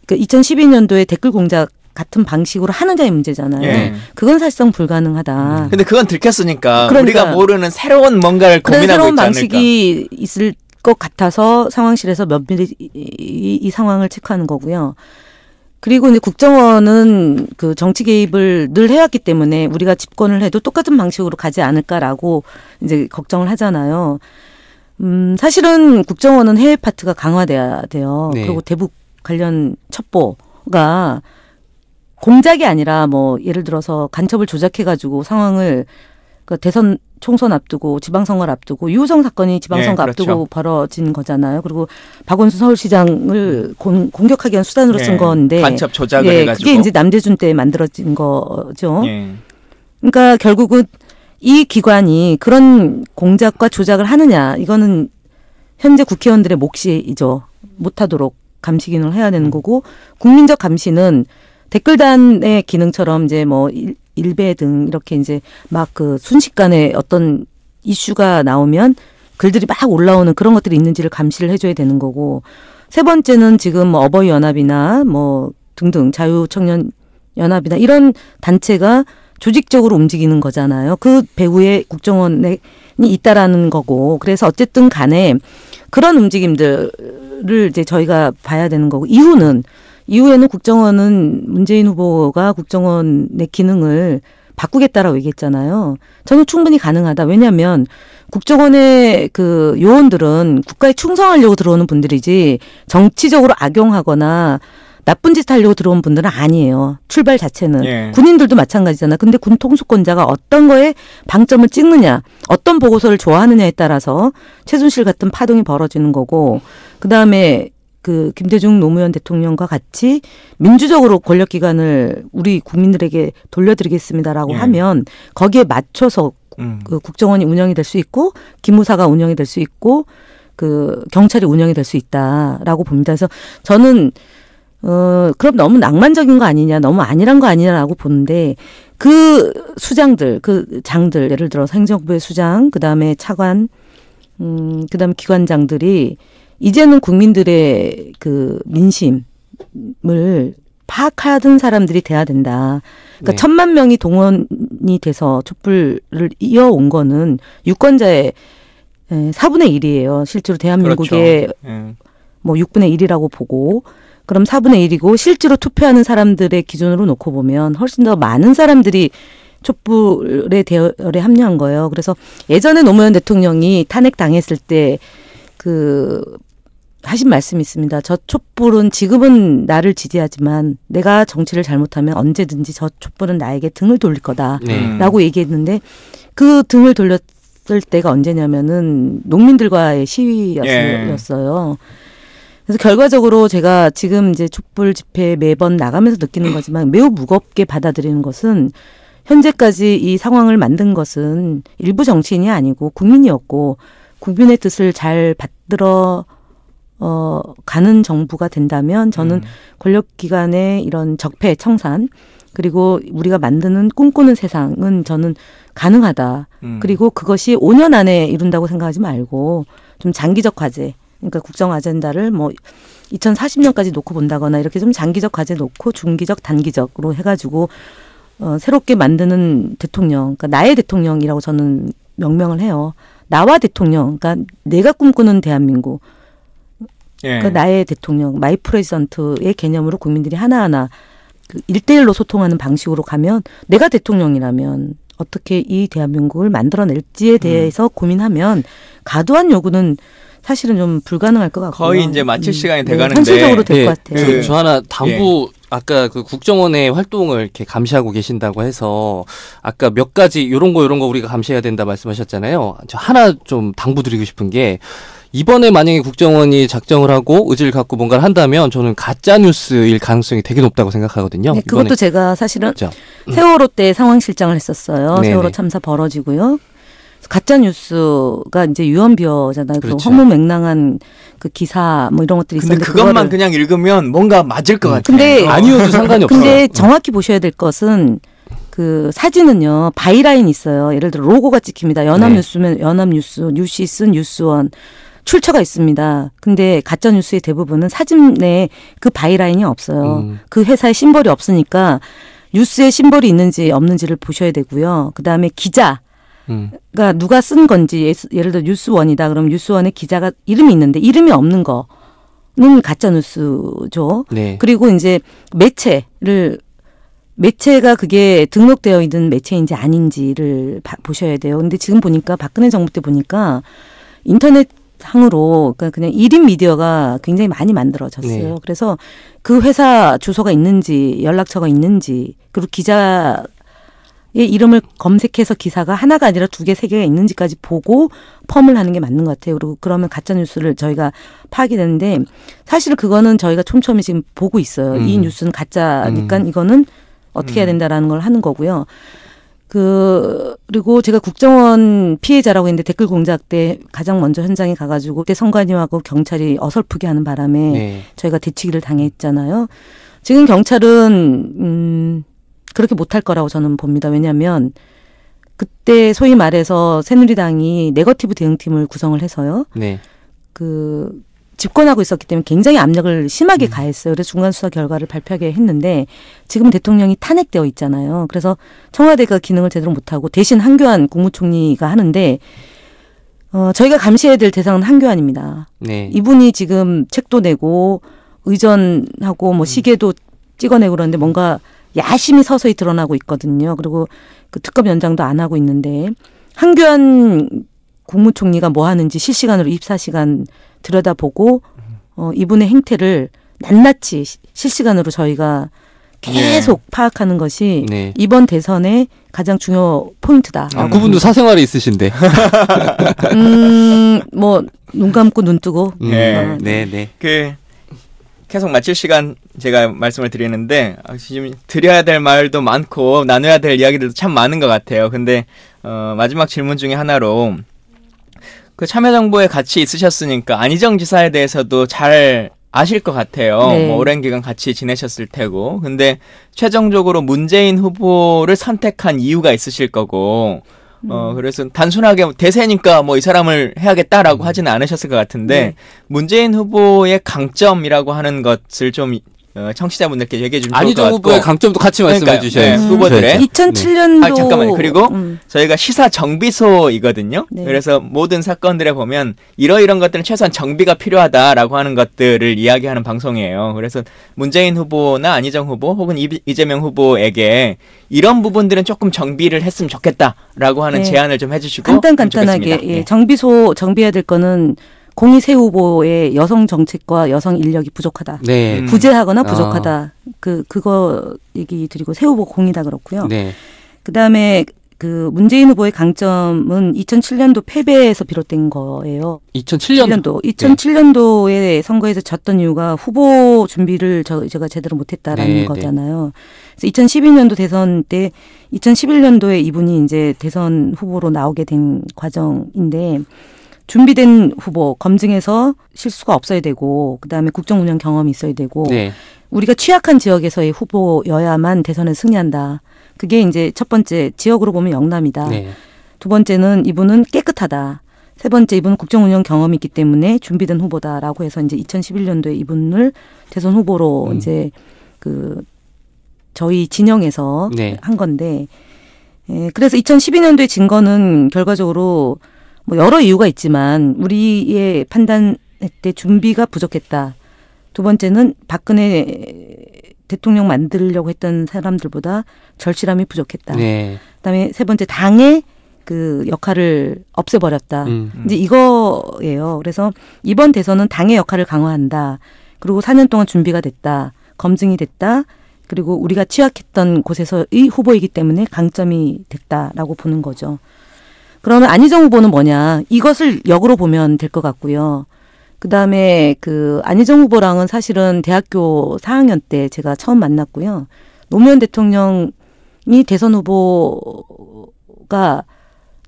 2012년도에 댓글 공작 같은 방식으로 하느냐의 문제잖아요. 그건 사실상 불가능하다. 근데 그건 들켰으니까 우리가 모르는 새로운 뭔가를 고민하고 있지 않을까. 새로운 방식이 있을 것 같아서 상황실에서 면밀히 이 상황을 체크하는 거고요. 그리고 이제 국정원은 정치 개입을 늘 해왔기 때문에 우리가 집권을 해도 똑같은 방식으로 가지 않을까라고 이제 걱정을 하잖아요. 사실은 국정원은 해외 파트가 강화돼야 돼요. 네. 그리고 대북 관련 첩보가 공작이 아니라 뭐 예를 들어서 간첩을 조작해가지고 상황을 대선 총선 앞두고 지방선거를 앞두고 유호성 사건이 지방선거 앞두고 벌어진 거잖아요. 그리고 박원순 서울시장을 공격하기 위한 수단으로 쓴 건데 간첩 조작을 해가지고 그게 이제 남대준 때 만들어진 거죠. 그러니까 결국은 이 기관이 그런 공작과 조작을 하느냐 이거는 현재 국회의원들의 몫이죠. 못하도록 감시 기능을 해야 되는 거고 국민적 감시는 댓글단의 기능처럼 이제 뭐 일배 등 이렇게 이제 막 그 순식간에 어떤 이슈가 나오면 글들이 막 올라오는 그런 것들이 있는지를 감시를 해줘야 되는 거고 세 번째는 지금 뭐 어버이 연합이나 뭐 등등 자유청년 연합이나 이런 단체가 조직적으로 움직이는 거잖아요. 그 배후에 국정원이 있다라는 거고 그래서 어쨌든 간에 그런 움직임들을 이제 저희가 봐야 되는 거고 이후에는 국정원은 문재인 후보가 국정원의 기능을 바꾸겠다라고 얘기했잖아요. 저는 충분히 가능하다. 왜냐하면 국정원의 그 요원들은 국가에 충성하려고 들어오는 분들이지 정치적으로 악용하거나 나쁜 짓 하려고 들어온 분들은 아니에요. 출발 자체는. 예. 군인들도 마찬가지잖아. 근데 군 통수권자가 어떤 거에 방점을 찍느냐, 어떤 보고서를 좋아하느냐에 따라서 최순실 같은 파동이 벌어지는 거고 그다음에 그 김대중 노무현 대통령과 같이 민주적으로 권력기관을 우리 국민들에게 돌려드리겠습니다라고 예. 하면 거기에 맞춰서 그 국정원이 운영이 될 수 있고 기무사가 운영이 될 수 있고 그 경찰이 운영이 될 수 있다라고 봅니다. 그래서 저는 그럼 너무 낭만적인 거 아니냐, 너무 안일한 거 아니냐라고 보는데 그 수장들, 그 장들 예를 들어서 행정부의 수장, 그다음에 차관, 그다음에 기관장들이 이제는 국민들의 그 민심을 파악하던 사람들이 돼야 된다. 그러니까 네. 1,000만 명이 동원이 돼서 촛불을 이어온 거는 유권자의 4분의 1이에요. 실제로 대한민국의 그렇죠. 예. 뭐 6분의 1이라고 보고 그럼 4분의 1이고 실제로 투표하는 사람들의 기준으로 놓고 보면 훨씬 더 많은 사람들이 촛불의 대열에 합류한 거예요. 그래서 예전에 노무현 대통령이 탄핵당했을 때 하신 말씀이 있습니다. 저 촛불은 지금은 나를 지지하지만 내가 정치를 잘못하면 언제든지 저 촛불은 나에게 등을 돌릴 거다라고 얘기했는데 그 등을 돌렸을 때가 언제냐면은 농민들과의 시위였어요. 그래서 결과적으로 제가 지금 이제 촛불 집회 매번 나가면서 느끼는 거지만 매우 무겁게 받아들이는 것은 현재까지 이 상황을 만든 것은 일부 정치인이 아니고 국민이었고 국민의 뜻을 잘 받들어 가는 정부가 된다면 저는 권력기관의 이런 적폐 청산 그리고 우리가 만드는 꿈꾸는 세상은 저는 가능하다. 그리고 그것이 5년 안에 이룬다고 생각하지 말고 좀 장기적 과제 그러니까 국정 아젠다를 뭐 2040년까지 놓고 본다거나 이렇게 좀 장기적 과제 놓고 중기적 단기적으로 해가지고 새롭게 만드는 대통령 그러니까 나의 대통령이라고 저는 명명을 해요. 나와 대통령 그러니까 내가 꿈꾸는 대한민국 예. 그러니까 나의 대통령, 마이 프레지던트의 개념으로 국민들이 하나하나 그 1대1로 소통하는 방식으로 가면 내가 대통령이라면 어떻게 이 대한민국을 만들어낼지에 대해서 고민하면 과도한 요구는 사실은 좀 불가능할 것 같고요. 거의 이제 마칠 시간이 돼가는데 현실적으로 될 것 같아요. 저 하나 아까 그 국정원의 활동을 이렇게 감시하고 계신다고 해서 아까 몇 가지 요런 거 우리가 감시해야 된다 말씀하셨잖아요. 저 하나 좀 당부드리고 싶은 게 이번에 만약에 국정원이 작정을 하고 의지를 갖고 뭔가를 한다면 저는 가짜 뉴스일 가능성이 되게 높다고 생각하거든요. 네, 그것도 제가 사실은 그렇죠. 세월호 때 상황실장을 했었어요. 네네. 세월호 참사 벌어지고요. 가짜 뉴스가 이제 유언비어잖아요. 그렇죠. 그 허무맹랑한 그 기사 뭐 이런 것들이 근데 있었는데 그것만 그냥 읽으면 뭔가 맞을 것 같아요. 근데 아니어도 상관이 없어요. 근데 정확히 보셔야 될 것은 그 사진은요 바이라인이 있어요. 예를 들어 로고가 찍힙니다. 연합뉴스면 연합뉴스, 뉴시스, 뉴스원 출처가 있습니다. 근데 가짜 뉴스의 대부분은 사진 내에 그 바이라인이 없어요. 그 회사의 심벌이 없으니까 뉴스에 심벌이 있는지 없는지를 보셔야 되고요. 그 다음에 기자. 그러니까 누가 쓴 건지 예를 들어 뉴스원이다. 그럼 뉴스원에 기자가 이름이 있는데 이름이 없는 거는 가짜 뉴스죠. 네. 그리고 이제 매체가 그게 등록되어 있는 매체인지 아닌지를 보셔야 돼요. 근데 지금 보니까 박근혜 정부 때 보니까 인터넷 상으로 그러니까 그냥 1인 미디어가 굉장히 많이 만들어졌어요. 네. 그래서 그 회사 주소가 있는지 연락처가 있는지 그리고 기자의 이름을 검색해서 기사가 하나가 아니라 2개, 3개가 있는지까지 보고 펌을 하는 게 맞는 것 같아요. 그리고 그러면 가짜뉴스를 저희가 파악이 되는데 사실 그거는 저희가 촘촘히 지금 보고 있어요. 이 뉴스는 가짜니까 이거는 어떻게 해야 된다라는 걸 하는 거고요. 그리고 제가 국정원 피해자라고 했는데 댓글 공작 때 가장 먼저 현장에 가가지고 그때 선관위하고 경찰이 어설프게 하는 바람에 네. 저희가 대치기를 당했잖아요. 지금 경찰은 그렇게 못할 거라고 저는 봅니다. 왜냐하면 그때 소위 말해서 새누리당이 네거티브 대응팀을 구성을 해서요. 네. 집권하고 있었기 때문에 굉장히 압력을 심하게 가했어요. 그래서 중간 수사 결과를 발표하게 했는데 지금 대통령이 탄핵되어 있잖아요. 그래서 청와대가 기능을 제대로 못하고 대신 한교안 국무총리가 하는데 저희가 감시해야 될 대상은 한교안입니다. 네. 이분이 지금 책도 내고 의전하고 뭐 시계도 찍어내고 그러는데 뭔가 야심이 서서히 드러나고 있거든요. 그리고 그 특검 연장도 안 하고 있는데 한교안 국무총리가 뭐 하는지 실시간으로 24시간 들여다보고 이분의 행태를 낱낱이 실시간으로 저희가 계속 파악하는 것이 네. 이번 대선의 가장 중요 포인트다. 그분도 사생활이 있으신데. 뭐 눈 감고 눈 뜨고. 네. 네. 계속 마칠 시간 제가 말씀을 드리는데 지금 드려야 될 말도 많고 나눠야 될 이야기들도 참 많은 것 같아요. 근데 마지막 질문 중에 하나로 그 참여정부에 같이 있으셨으니까 안희정 지사에 대해서도 잘 아실 것 같아요. 네. 뭐 오랜 기간 같이 지내셨을 테고. 근데 최종적으로 문재인 후보를 선택한 이유가 있으실 거고. 그래서 단순하게 대세니까 뭐 이 사람을 해야겠다라고 하지는 않으셨을 것 같은데 네. 문재인 후보의 강점이라고 하는 것을 좀 청취자분들께 얘기해 주면 좋을 것 안희정 같고. 후보의 강점도 같이 말씀해 그러니까요. 주셔야 네, 후보들의. 2007년도 잠깐만요. 그리고 저희가 시사 정비소이거든요. 네. 그래서 모든 사건들에 보면 이러이런 것들은 최소한 정비가 필요하다라고 하는 것들을 이야기하는 방송이에요. 그래서 문재인 후보나 안희정 후보 혹은 이재명 후보에게 이런 부분들은 조금 정비를 했으면 좋겠다라고 하는 네. 제안을 좀 해주시고 간단하게 좋겠습니다. 예, 정비소 정비해야 될 거는 공희 새 후보의 여성 정책과 여성 인력이 부족하다. 네. 부재하거나 부족하다. 그거 얘기 드리고 새 후보 공이다 그렇고요. 네. 그다음에 그 문재인 후보의 강점은 2007년도 패배에서 비롯된 거예요. 2007년도. 2007년도에 선거에서 졌던 이유가 후보 준비를 제가 제대로 못했다라는 네, 거잖아요. 그래서 2012년도 대선 때 2011년도에 이분이 이제 대선 후보로 나오게 된 과정인데 준비된 후보 검증해서 실수가 없어야 되고 그다음에 국정 운영 경험이 있어야 되고 네. 우리가 취약한 지역에서의 후보여야만 대선에 승리한다. 그게 이제 첫 번째 지역으로 보면 영남이다. 네. 두 번째는 이분은 깨끗하다. 세 번째 이분은 국정 운영 경험이 있기 때문에 준비된 후보다라고 해서 이제 2011년도에 이분을 대선 후보로 이제 저희 진영에서 네. 한 건데 그래서 2012년도에 진 거는 결과적으로 뭐 여러 이유가 있지만 우리의 판단 때 준비가 부족했다. 두 번째는 박근혜 대통령 만들려고 했던 사람들보다 절실함이 부족했다. 네. 그다음에 세 번째 당의 그 역할을 없애버렸다. 이제 이거예요. 그래서 이번 대선은 당의 역할을 강화한다. 그리고 4년 동안 준비가 됐다. 검증이 됐다. 그리고 우리가 취약했던 곳에서의 후보이기 때문에 강점이 됐다라고 보는 거죠. 그러면 안희정 후보는 뭐냐? 이것을 역으로 보면 될 것 같고요. 그다음에 그 안희정 후보랑은 사실은 대학교 4학년 때 제가 처음 만났고요. 노무현 대통령이 대선 후보가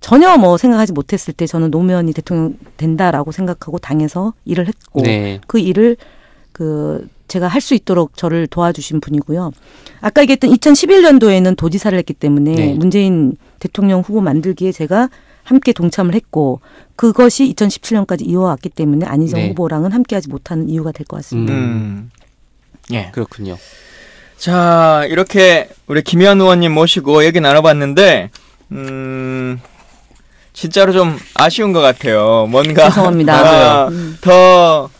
전혀 뭐 생각하지 못했을 때 저는 노무현이 대통령 된다라고 생각하고 당에서 일을 했고 네. 그 일을 제가 할 수 있도록 저를 도와주신 분이고요. 아까 얘기했던 2011년도에는 도지사를 했기 때문에 네. 문재인 대통령 후보 만들기에 제가 함께 동참을 했고 그것이 2017년까지 이어왔기 때문에 안희정 네. 후보랑은 함께하지 못하는 이유가 될 것 같습니다. 예. 그렇군요. 자, 이렇게 우리 김현 의원님 모시고 얘기 나눠봤는데, 진짜로 좀 아쉬운 것 같아요. 뭔가. 죄송합니다. 더,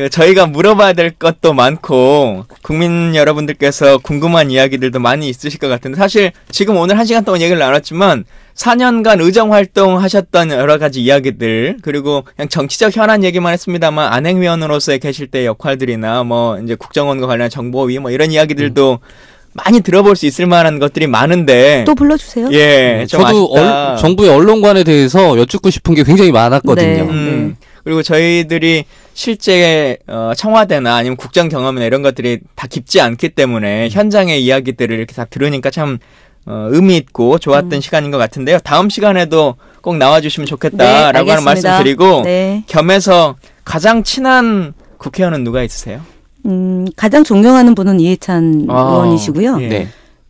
저희가 물어봐야 될 것도 많고, 국민 여러분들께서 궁금한 이야기들도 많이 있으실 것 같은데, 사실 지금 오늘 1시간 동안 얘기를 나눴지만, 4년간 의정활동 하셨던 여러 가지 이야기들, 그리고 그냥 정치적 현안 얘기만 했습니다만, 안행위원으로서의 계실 때의 역할들이나, 뭐, 이제 국정원과 관련한 정보위, 뭐, 이런 이야기들도 많이 들어볼 수 있을 만한 것들이 많은데. 또 불러주세요. 예, 좀 저도 아쉽다. 정부의 언론관에 대해서 여쭙고 싶은 게 굉장히 많았거든요. 네. 그리고 저희들이 실제 청와대나 아니면 국정 경험이나 이런 것들이 다 깊지 않기 때문에 현장의 이야기들을 이렇게 다 들으니까 참 의미 있고 좋았던 시간인 것 같은데요. 다음 시간에도 꼭 나와주시면 좋겠다라고 네, 하는 말씀 드리고 네. 겸해서 가장 친한 국회의원은 누가 있으세요? 가장 존경하는 분은 이해찬 의원이시고요. 예. 네.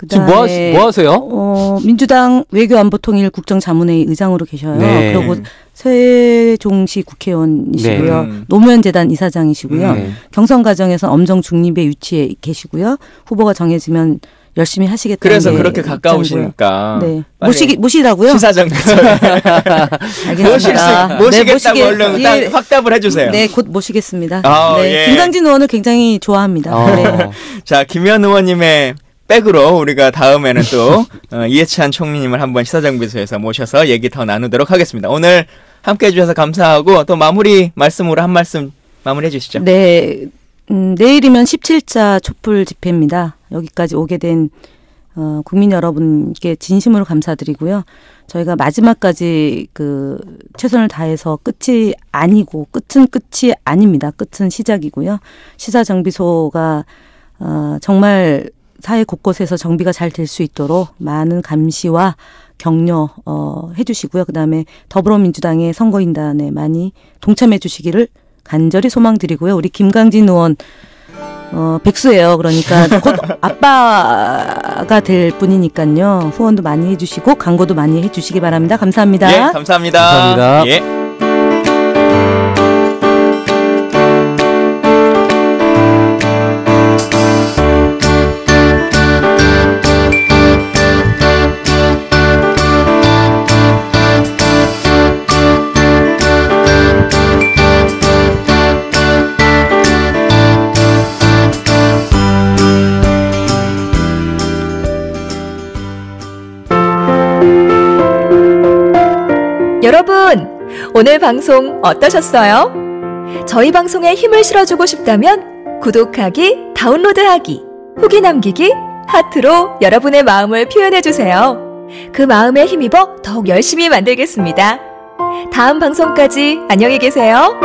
지금 그다음에 뭐 하세요? 민주당 외교안보통일 국정자문회의 의장으로 계셔요. 네. 그리고 세종시 국회의원이시고요. 네. 노무현 재단 이사장이시고요. 네. 경선 과정에서 엄정 중립에 위치해 계시고요. 후보가 정해지면 열심히 하시겠다는 그래서 게 그렇게 입장이고요. 가까우시니까 네. 빨리 모시라고요? 시사정에서 알겠습니다. 모시겠다고 네, 얼른 예. 딱 확답을 해주세요. 네, 곧 모시겠습니다. 아, 네, 예. 김강진 의원을 굉장히 좋아합니다. 네. 자, 김현 의원님의 백으로 우리가 다음에는 또 이해찬 총리님을 한번 시사정비소에서 모셔서 얘기 더 나누도록 하겠습니다. 오늘 함께해 주셔서 감사하고 또 마무리 말씀으로 한 말씀 마무리해 주시죠. 네, 내일이면 17자 촛불 집회입니다. 여기까지 오게 된 국민 여러분께 진심으로 감사드리고요. 저희가 마지막까지 최선을 다해서 끝이 아니고 끝은 끝이 아닙니다. 끝은 시작이고요. 시사정비소가 정말 사회 곳곳에서 정비가 잘 될 수 있도록 많은 감시와 격려 해주시고요. 그다음에 더불어민주당의 선거인단에 많이 동참해 주시기를 간절히 소망드리고요. 우리 김강진 의원 백수예요. 그러니까 곧 아빠가 될 분이니까요. 후원도 많이 해주시고 광고도 많이 해주시기 바랍니다. 감사합니다. 예, 감사합니다. 감사합니다. 예. 여러분, 오늘 방송 어떠셨어요? 저희 방송에 힘을 실어주고 싶다면 구독하기, 다운로드하기, 후기 남기기, 하트로 여러분의 마음을 표현해주세요. 그 마음에 힘입어 더욱 열심히 만들겠습니다. 다음 방송까지 안녕히 계세요.